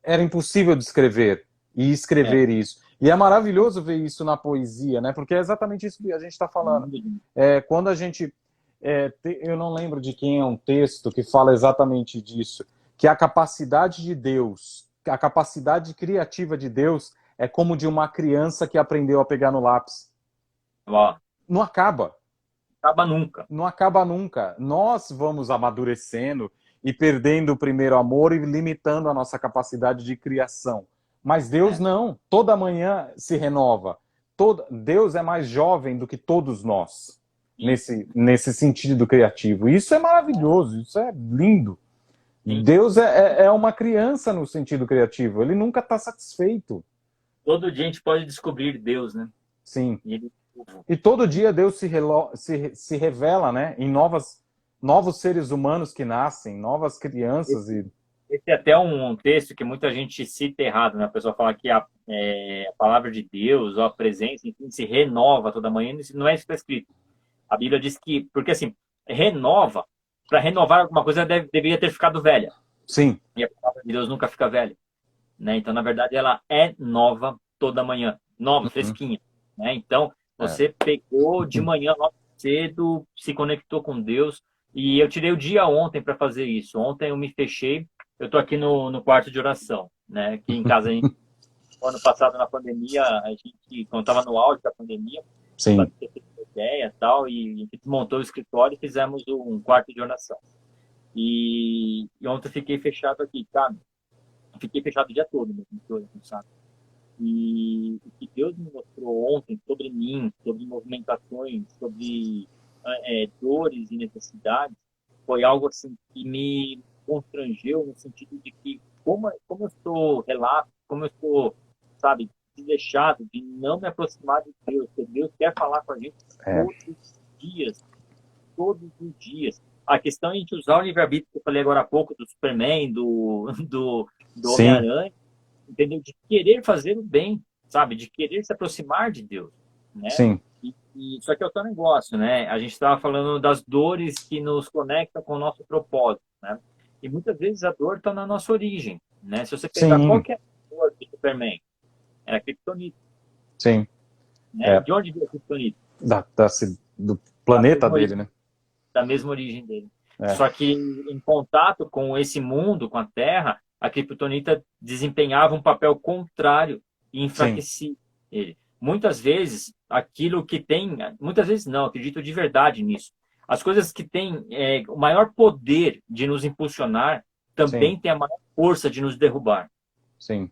era impossível descrever e escrever isso. E é maravilhoso ver isso na poesia, né? Porque é exatamente isso que a gente está falando. Quando a gente... eu não lembro de quem é um texto que fala exatamente disso, que a capacidade de Deus, a capacidade criativa de Deus é como de uma criança que aprendeu a pegar no lápis. Não acaba. Não acaba nunca. Nós vamos amadurecendo e perdendo o primeiro amor e limitando a nossa capacidade de criação. Mas Deus não. Toda manhã se renova. Deus é mais jovem do que todos nós, nesse sentido criativo. Isso é maravilhoso, isso é lindo. Deus é uma criança no sentido criativo. Ele nunca está satisfeito. Todo dia a gente pode descobrir Deus, né? Sim. E todo dia Deus se revela, né? Em novos seres humanos que nascem, novas crianças. Esse é até um texto que muita gente cita errado, né? A pessoa fala que a palavra de Deus, ou a presença, enfim, se renova toda manhã. Não é isso que está escrito. A Bíblia diz que... Porque, assim, renova... Para renovar alguma coisa, deveria ter ficado velha. Sim. E a palavra de Deus nunca fica velha. Né? Então, na verdade, ela é nova toda manhã. Nova, fresquinha. Né? Então, você pegou de manhã, logo cedo, se conectou com Deus. E eu tirei o dia ontem para fazer isso. Ontem eu me fechei. Eu estou aqui no quarto de oração. Né? Aqui em casa, ano passado, na pandemia, a gente, quando estava no auge da pandemia, ideia tal, e a gente montou o escritório e fizemos um quarto de oração. E ontem eu fiquei fechado aqui, sabe? Fiquei fechado o dia todo, mesmo, sabe? E o que Deus me mostrou ontem sobre mim, sobre movimentações, sobre dores e necessidades, foi algo assim que me constrangeu no sentido de que como eu estou relapso, como eu estou, sabe, deixado de não me aproximar de Deus, porque Deus quer falar com a gente todos os dias. A questão é a gente usar o livre-arbítrio que eu falei agora há pouco, do Superman, do Homem-Aranha, entendeu? De querer fazer o bem, sabe? De querer se aproximar de Deus, né? Sim. Só que é o teu negócio, né? A gente estava falando das dores que nos conectam com o nosso propósito, né? E muitas vezes a dor está na nossa origem, né? Se você pegar qualquer dor do Superman, era Kryptonita. Sim. Né? De onde veio a Kryptonita? Do planeta dele, né? Da mesma origem dele. Só que em contato com esse mundo, com a Terra, a Kryptonita desempenhava um papel contrário e enfraquecia ele. Muitas vezes, aquilo que tem... Muitas vezes não, acredito de verdade nisso. As coisas que têm o maior poder de nos impulsionar também têm a maior força de nos derrubar. Sim.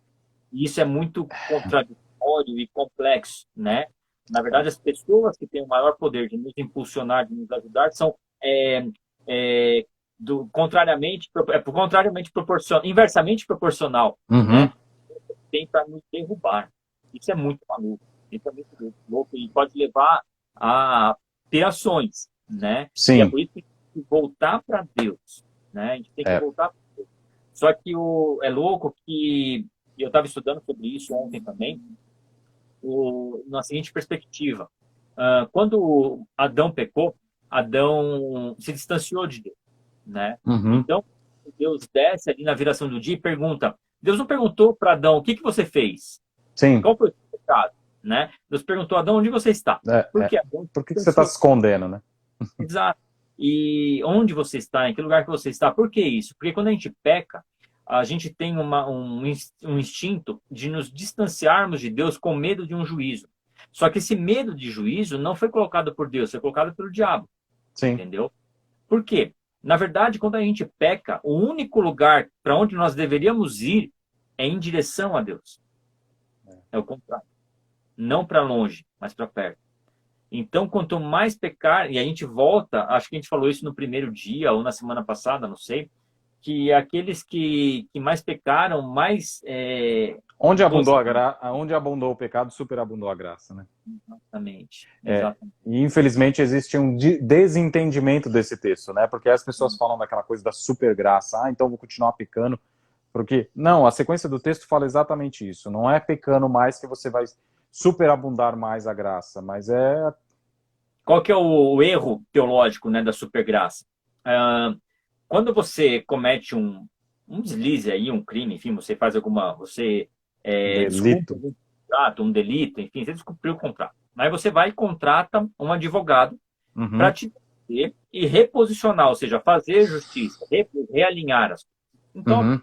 E isso é muito contraditório e complexo, né? Na verdade, as pessoas que têm o maior poder de nos impulsionar, de nos ajudar, são contrariamente proporcional, inversamente proporcional, Uhum. né? Tem para nos derrubar. Isso é muito maluco. Isso é muito louco e pode levar a pirações, né? E é Sim. por isso que a gente tem que voltar para Deus, né? A gente tem que É. voltar para Deus. Só que é louco que eu estava estudando sobre isso ontem também, na seguinte perspectiva. Quando Adão pecou, Adão se distanciou de Deus, né? Uhum. Então, Deus desce ali na viração do dia e pergunta. Deus não perguntou para Adão o que você fez, Sim. qual foi o seu pecado, né? Deus perguntou a Adão onde você está. Porque Adão Por que você está se escondendo, né? Exato. E onde você está, em que lugar que você está? Por que isso? Porque quando a gente peca, a gente tem um instinto de nos distanciarmos de Deus com medo de um juízo. Só que esse medo de juízo não foi colocado por Deus, foi colocado pelo diabo. Sim. Entendeu? Por quê? Na verdade, quando a gente peca, o único lugar para onde nós deveríamos ir é em direção a Deus. É o contrário. Não para longe, mas para perto. Então, quanto mais pecar, e a gente volta, acho que a gente falou isso no primeiro dia ou na semana passada, não sei, que aqueles que mais pecaram, mais... Onde abundou o pecado, superabundou a graça, né? Exatamente. E infelizmente existe um desentendimento desse texto, né? Porque as pessoas falam daquela coisa da supergraça, então vou continuar pecando, porque... Não, a sequência do texto fala exatamente isso, não é pecando mais que você vai superabundar mais a graça, mas é... Qual que é o erro teológico, né, da supergraça? Quando você comete um deslize aí, um crime, enfim, você faz delito. descumpre um contrato, um delito, enfim, você descumpriu o contrato. Aí você vai e contrata um advogado para te defender e reposicionar, ou seja, fazer justiça, realinhar as coisas. Então,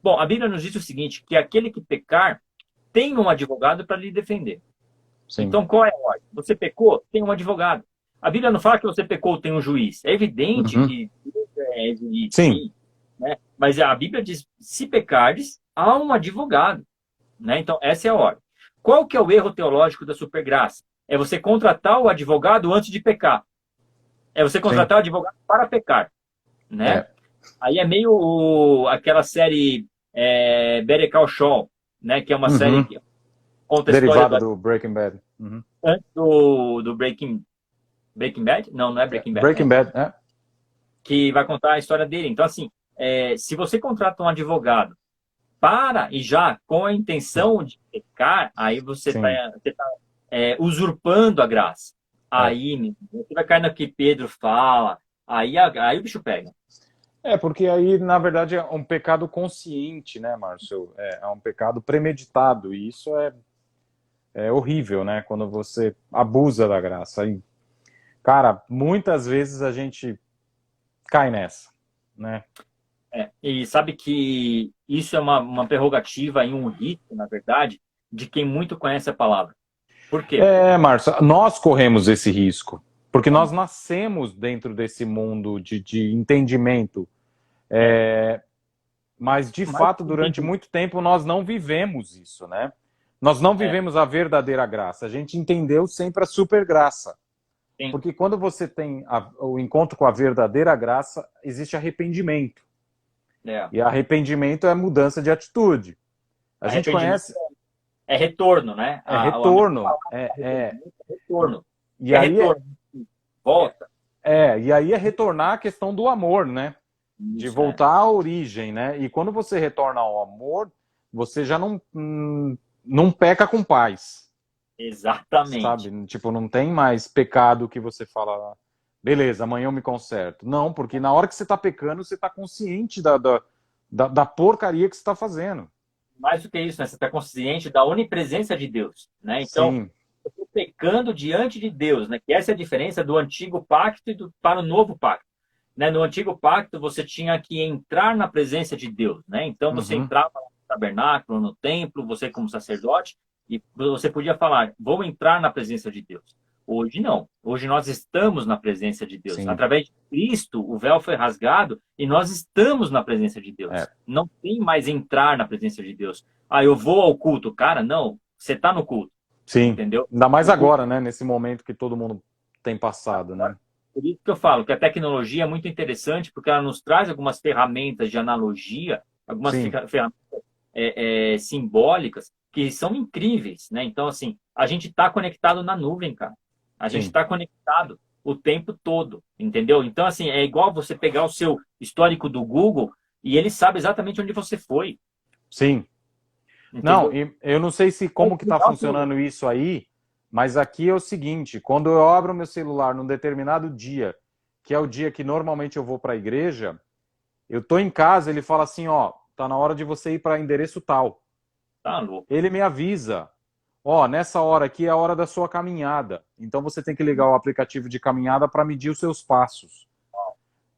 bom, a Bíblia nos diz o seguinte, que aquele que pecar tem um advogado para lhe defender. Sim. Então, qual é a ordem? Você pecou? Tem um advogado. A Bíblia não fala que você pecou, tem um juiz. É evidente que é juiz, sim, né? Mas a Bíblia diz, se pecardes, há um advogado. Né? Então, essa é a ordem. Qual que é o erro teológico da supergraça? É você contratar o advogado antes de pecar. É você contratar o advogado para pecar. Né? Aí é meio aquela série Better Call Saul, né? Que é uma série que conta a derivada história do Breaking Bad. Antes do Breaking Bad? Não é Breaking Bad. Breaking Bad, é. Que vai contar a história dele. Então, assim, se você contrata um advogado e já com a intenção de pecar, aí você está usurpando a graça. Aí você vai cair no que Pedro fala, aí o bicho pega. Porque aí, na verdade, é um pecado consciente, né, Márcio? É um pecado premeditado, e isso é horrível, né? Quando você abusa da graça. E, cara, muitas vezes a gente cai nessa, né? E sabe que isso é uma prerrogativa e um risco, na verdade, de quem muito conhece a palavra. Por quê? Márcio, nós corremos esse risco, porque nós nascemos dentro desse mundo de entendimento. Mas, de fato, durante muito tempo, nós não vivemos isso, né? Nós não vivemos a verdadeira graça. A gente entendeu sempre a supergraça. Sim. Porque quando você tem o encontro com a verdadeira graça, existe arrependimento. E arrependimento é mudança de atitude. A gente conhece... É retorno, né? Retorno. Retorno. E aí retorno. Volta. E aí é retornar a questão do amor, né? De voltar à origem, né? E quando você retorna ao amor, você já não peca com paz. Exatamente. Sabe? Tipo, não tem mais pecado que você fala, beleza, amanhã eu me conserto. Não, porque na hora que você está pecando, você está consciente da porcaria que você está fazendo. Mais do que isso, né? Você está consciente da onipresença de Deus, né? Então, sim, eu estou pecando diante de Deus, né? Que essa é a diferença do antigo pacto para o novo pacto. Né? No antigo pacto, você tinha que entrar na presença de Deus, né? Então, você entrava no tabernáculo, no templo, você como sacerdote, e você podia falar, vou entrar na presença de Deus. Hoje não. Hoje nós estamos na presença de Deus. Sim. Através de Cristo, o véu foi rasgado e nós estamos na presença de Deus. Não tem mais entrar na presença de Deus. Eu vou ao culto. Cara, não. Você está no culto. Sim. Entendeu? Ainda mais agora, né? Nesse momento que todo mundo tem passado, né? Por isso que eu falo que a tecnologia é muito interessante, porque ela nos traz algumas ferramentas de analogia, algumas Sim, ferramentas simbólicas que são incríveis, né? Então, assim, a gente está conectado na nuvem, cara. A gente sim, está conectado o tempo todo, entendeu? Então, assim, é igual você pegar o seu histórico do Google e ele sabe exatamente onde você foi, sim. Não, entendeu? e eu não sei se como que está funcionando isso aí, mas aqui é o seguinte, quando eu abro meu celular num determinado dia, que é o dia que normalmente eu vou para a igreja, eu tô em casa, ele fala assim, ó, tá na hora de você ir para endereço tal. Tá louco. Ele me avisa, ó, nessa hora aqui é a hora da sua caminhada. Então você tem que ligar o aplicativo de caminhada para medir os seus passos.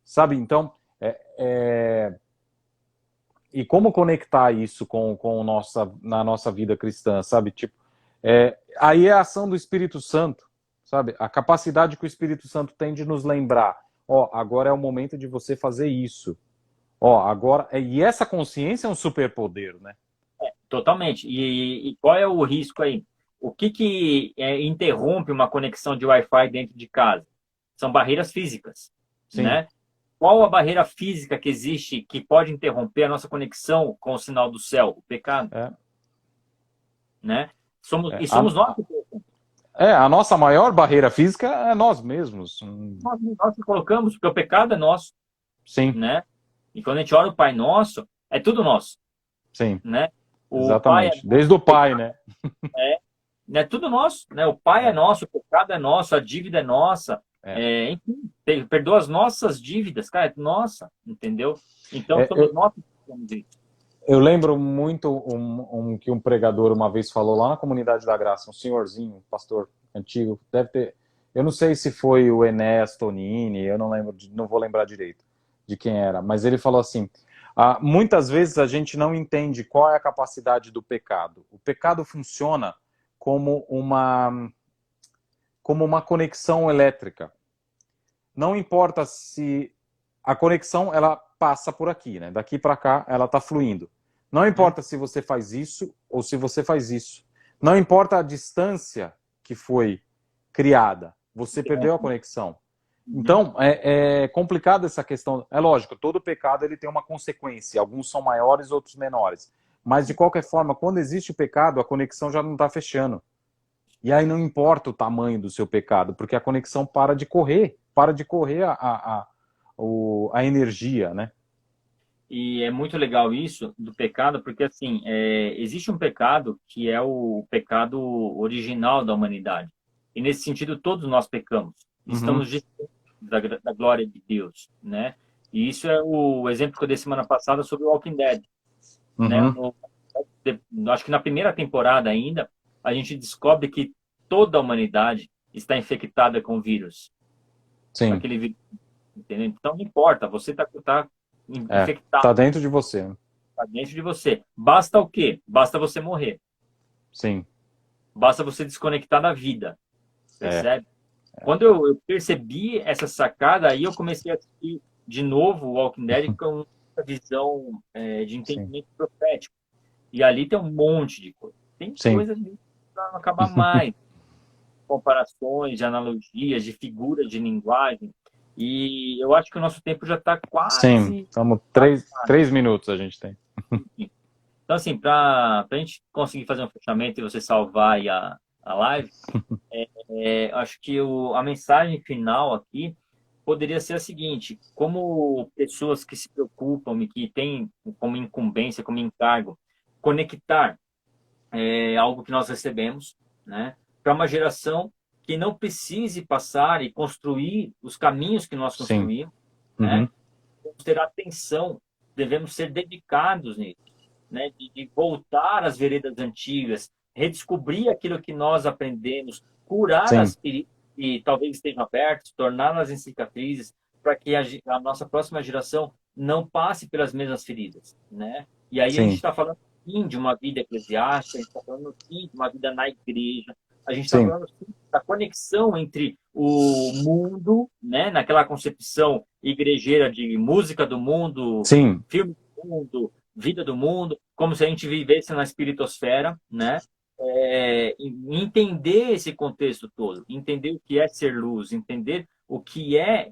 Sabe? Então, e como conectar isso na nossa vida cristã, sabe? Tipo, aí é a ação do Espírito Santo, sabe? A capacidade que o Espírito Santo tem de nos lembrar, ó, agora é o momento de você fazer isso. Ó, agora, e essa consciência é um superpoder, né? Totalmente. E qual é o risco aí? O que interrompe uma conexão de Wi-Fi dentro de casa? São barreiras físicas, Sim. né? Qual a barreira física que existe que pode interromper a nossa conexão com o sinal do céu? O pecado, É, né? é, Somos nós que a nossa maior barreira física é nós mesmos. nós que colocamos, porque o pecado é nosso, Sim, né? E quando a gente ora o Pai Nosso, é tudo nosso, sim, né? O Pai é exatamente. Desde o pai, né? é tudo nosso, né? O Pai é É, nosso, o pecado é nosso, a dívida é nossa, é. enfim, perdoa as nossas dívidas, cara, é nossa, entendeu? Então É, somos nós que fazemos isso. eu lembro muito que um pregador uma vez falou lá na Comunidade da Graça, um senhorzinho, um pastor antigo, deve ter. Eu não sei se foi o Enéas Tonini, eu não lembro, não vou lembrar direito de quem era, mas ele falou assim: muitas vezes a gente não entende qual é a capacidade do pecado. O pecado funciona como uma conexão elétrica. Não importa se a conexão ela passa por aqui, né? Daqui para cá ela está fluindo. Não importa se você faz isso ou se você faz isso. Não importa a distância que foi criada. Você perdeu a conexão. Então, é complicada essa questão. É lógico, todo pecado ele tem uma consequência. Alguns são maiores, outros menores. Mas, de qualquer forma, quando existe o pecado, a conexão já não está fechando. E aí não importa o tamanho do seu pecado, porque a conexão para de correr a energia, né? E é muito legal isso do pecado, porque assim, existe um pecado que é o pecado original da humanidade. E nesse sentido, todos nós pecamos. Uhum, Estamos distantes da glória de Deus, né? E isso é o exemplo que eu dei semana passada sobre o Walking Dead, né? uhum, Acho que na primeira temporada ainda, a gente descobre que toda a humanidade está infectada com o vírus, com sim, aquele vírus, entendeu? Então não importa, você tá tá infectado, dentro de você, tá dentro de você. Basta o quê? Basta você morrer. sim, Basta você desconectar da vida, é, percebe? Quando eu percebi essa sacada, aí eu comecei a assistir de novo o Walking Dead com essa visão de sim, entendimento profético. E ali tem um monte de coisa. Tem sim, coisas para não acabar mais. Comparações, de analogias, de figuras de linguagem. E eu acho que o nosso tempo já está sim, quase. estamos 3 minutos a gente tem. Então, assim, para a gente conseguir fazer um fechamento e você salvar aí a live, acho que a mensagem final aqui poderia ser a seguinte: como pessoas que se preocupam e que têm como incumbência, como encargo, conectar algo que nós recebemos, né, para uma geração que não precise passar e construir os caminhos que nós Sim, construímos, né? uhum, Devemos ter atenção, devemos ser dedicados nisso, né? De voltar às veredas antigas, redescobrir aquilo que nós aprendemos, curar sim, as feridas que talvez estejam abertas, torná-las em cicatrizes, para que a nossa próxima geração não passe pelas mesmas feridas, né? E aí a gente sim, está falando sim de uma vida eclesiástica, a gente está falando sim de uma vida na igreja, a gente está sim, falando sim da conexão entre o mundo, né, naquela concepção igrejeira de música do mundo, sim, filme do mundo, vida do mundo, como se a gente vivesse na espiritosfera, né? entender esse contexto todo, entender o que é ser luz, entender o que é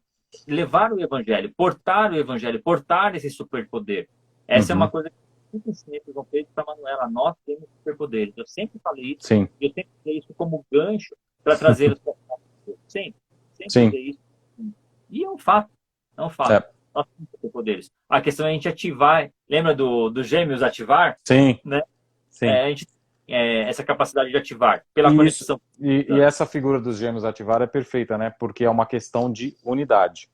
levar o evangelho, portar esse superpoder. Essa é uma coisa que eu sempre ensinei para o Pedro e para a Manuela. Nós temos superpoderes. Eu sempre falei isso. Sim. E eu sempre usei isso como gancho para trazer os superpoderes. Sempre Sim. usei isso. E é um fato. É um fato. É. Nós temos superpoderes. A questão é a gente ativar. Lembra do Gêmeos ativar? Sim. Né? Sim. A gente essa capacidade de ativar pela conexão. E essa figura dos gêmeos ativar é perfeita, né? Porque é uma questão de unidade.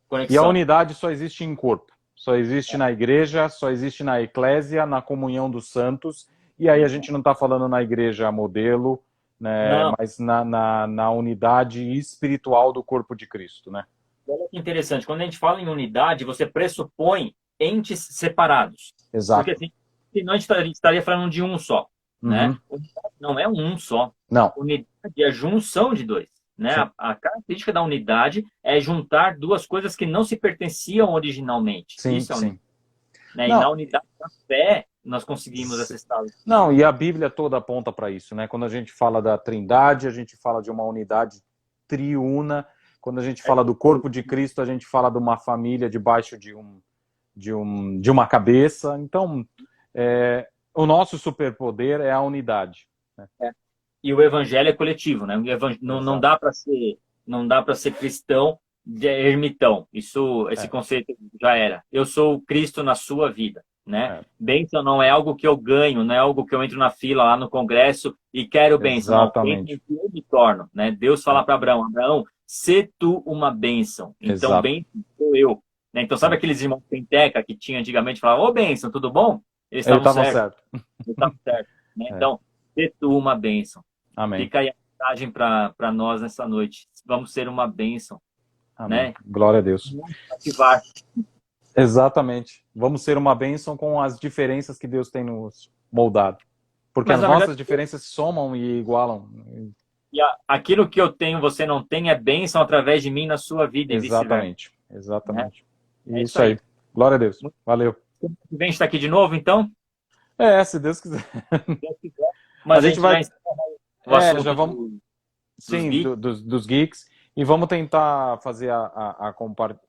Conexão. E a unidade só existe em corpo. Só existe na igreja, só existe na eclésia, na comunhão dos santos. E aí a gente não está falando na igreja modelo, né? Mas na unidade espiritual do corpo de Cristo, né? Olha que interessante. Quando a gente fala em unidade, você pressupõe entes separados. Exato. Porque assim, senão a gente estaria falando de um só. Né? Unidade não é um só. Não. Unidade é a junção de dois. Né? A característica da unidade é juntar duas coisas que não se pertenciam originalmente. Sim, isso é sim. Né? E na unidade da fé, nós conseguimos esse estado. Não, e a Bíblia toda aponta para isso. Né? Quando a gente fala da Trindade, a gente fala de uma unidade triuna. Quando a gente fala do corpo de Cristo, a gente fala de uma família debaixo de uma cabeça. Então, o nosso superpoder é a unidade. Né? E o evangelho é coletivo, né? Não dá para ser cristão de ermitão. Esse conceito já era. Eu sou o Cristo na sua vida, né? Bênção não é algo que eu ganho, não é algo que eu entro na fila lá no Congresso e quero bênção. Exatamente. Não, eu me torno, né? Deus fala para Abraão, sê tu uma bênção. Então, bênção sou eu. Né? Então, sabe aqueles irmãos penteca que tinha antigamente, falavam, ô bênção, tudo bom? Eles estavam certos. Eles estavam certos. Né? Então, sê tu uma bênção. Amém. Fica aí a mensagem para nós nessa noite. Vamos ser uma bênção. Amém. Né? Glória a Deus. Vamos ativar. Exatamente. Vamos ser uma bênção com as diferenças que Deus tem nos moldado. Porque as nossas diferenças se somam e igualam. E aquilo que eu tenho, você não tem, é bênção através de mim na sua vida. Exatamente. Exatamente. É isso aí. Glória a Deus. Valeu. Vem estar aqui de novo, então? Se Deus quiser. Mas a gente vai... já vamos... dos geeks. E vamos tentar fazer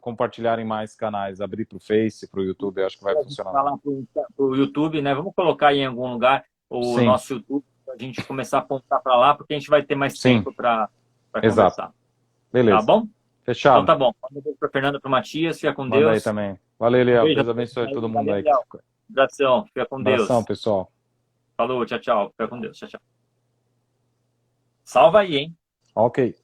compartilhar em mais canais, abrir para o Face, para o YouTube, eu acho que vai funcionar. Falar para o YouTube, né? Vamos colocar aí em algum lugar o nosso YouTube, para a gente começar a apontar para lá, porque a gente vai ter mais tempo para conversar. Beleza. Tá bom? Fechado. Então tá bom. Manda um beijo para Fernando, para o Matias, fica com Deus. Manda aí também. Valeu, Léo. Deus abençoe todo mundo aí. Abração, fica com Deus. Abração, pessoal. Falou, tchau, tchau. Fica com Deus, tchau, tchau. Salva aí, hein? Ok.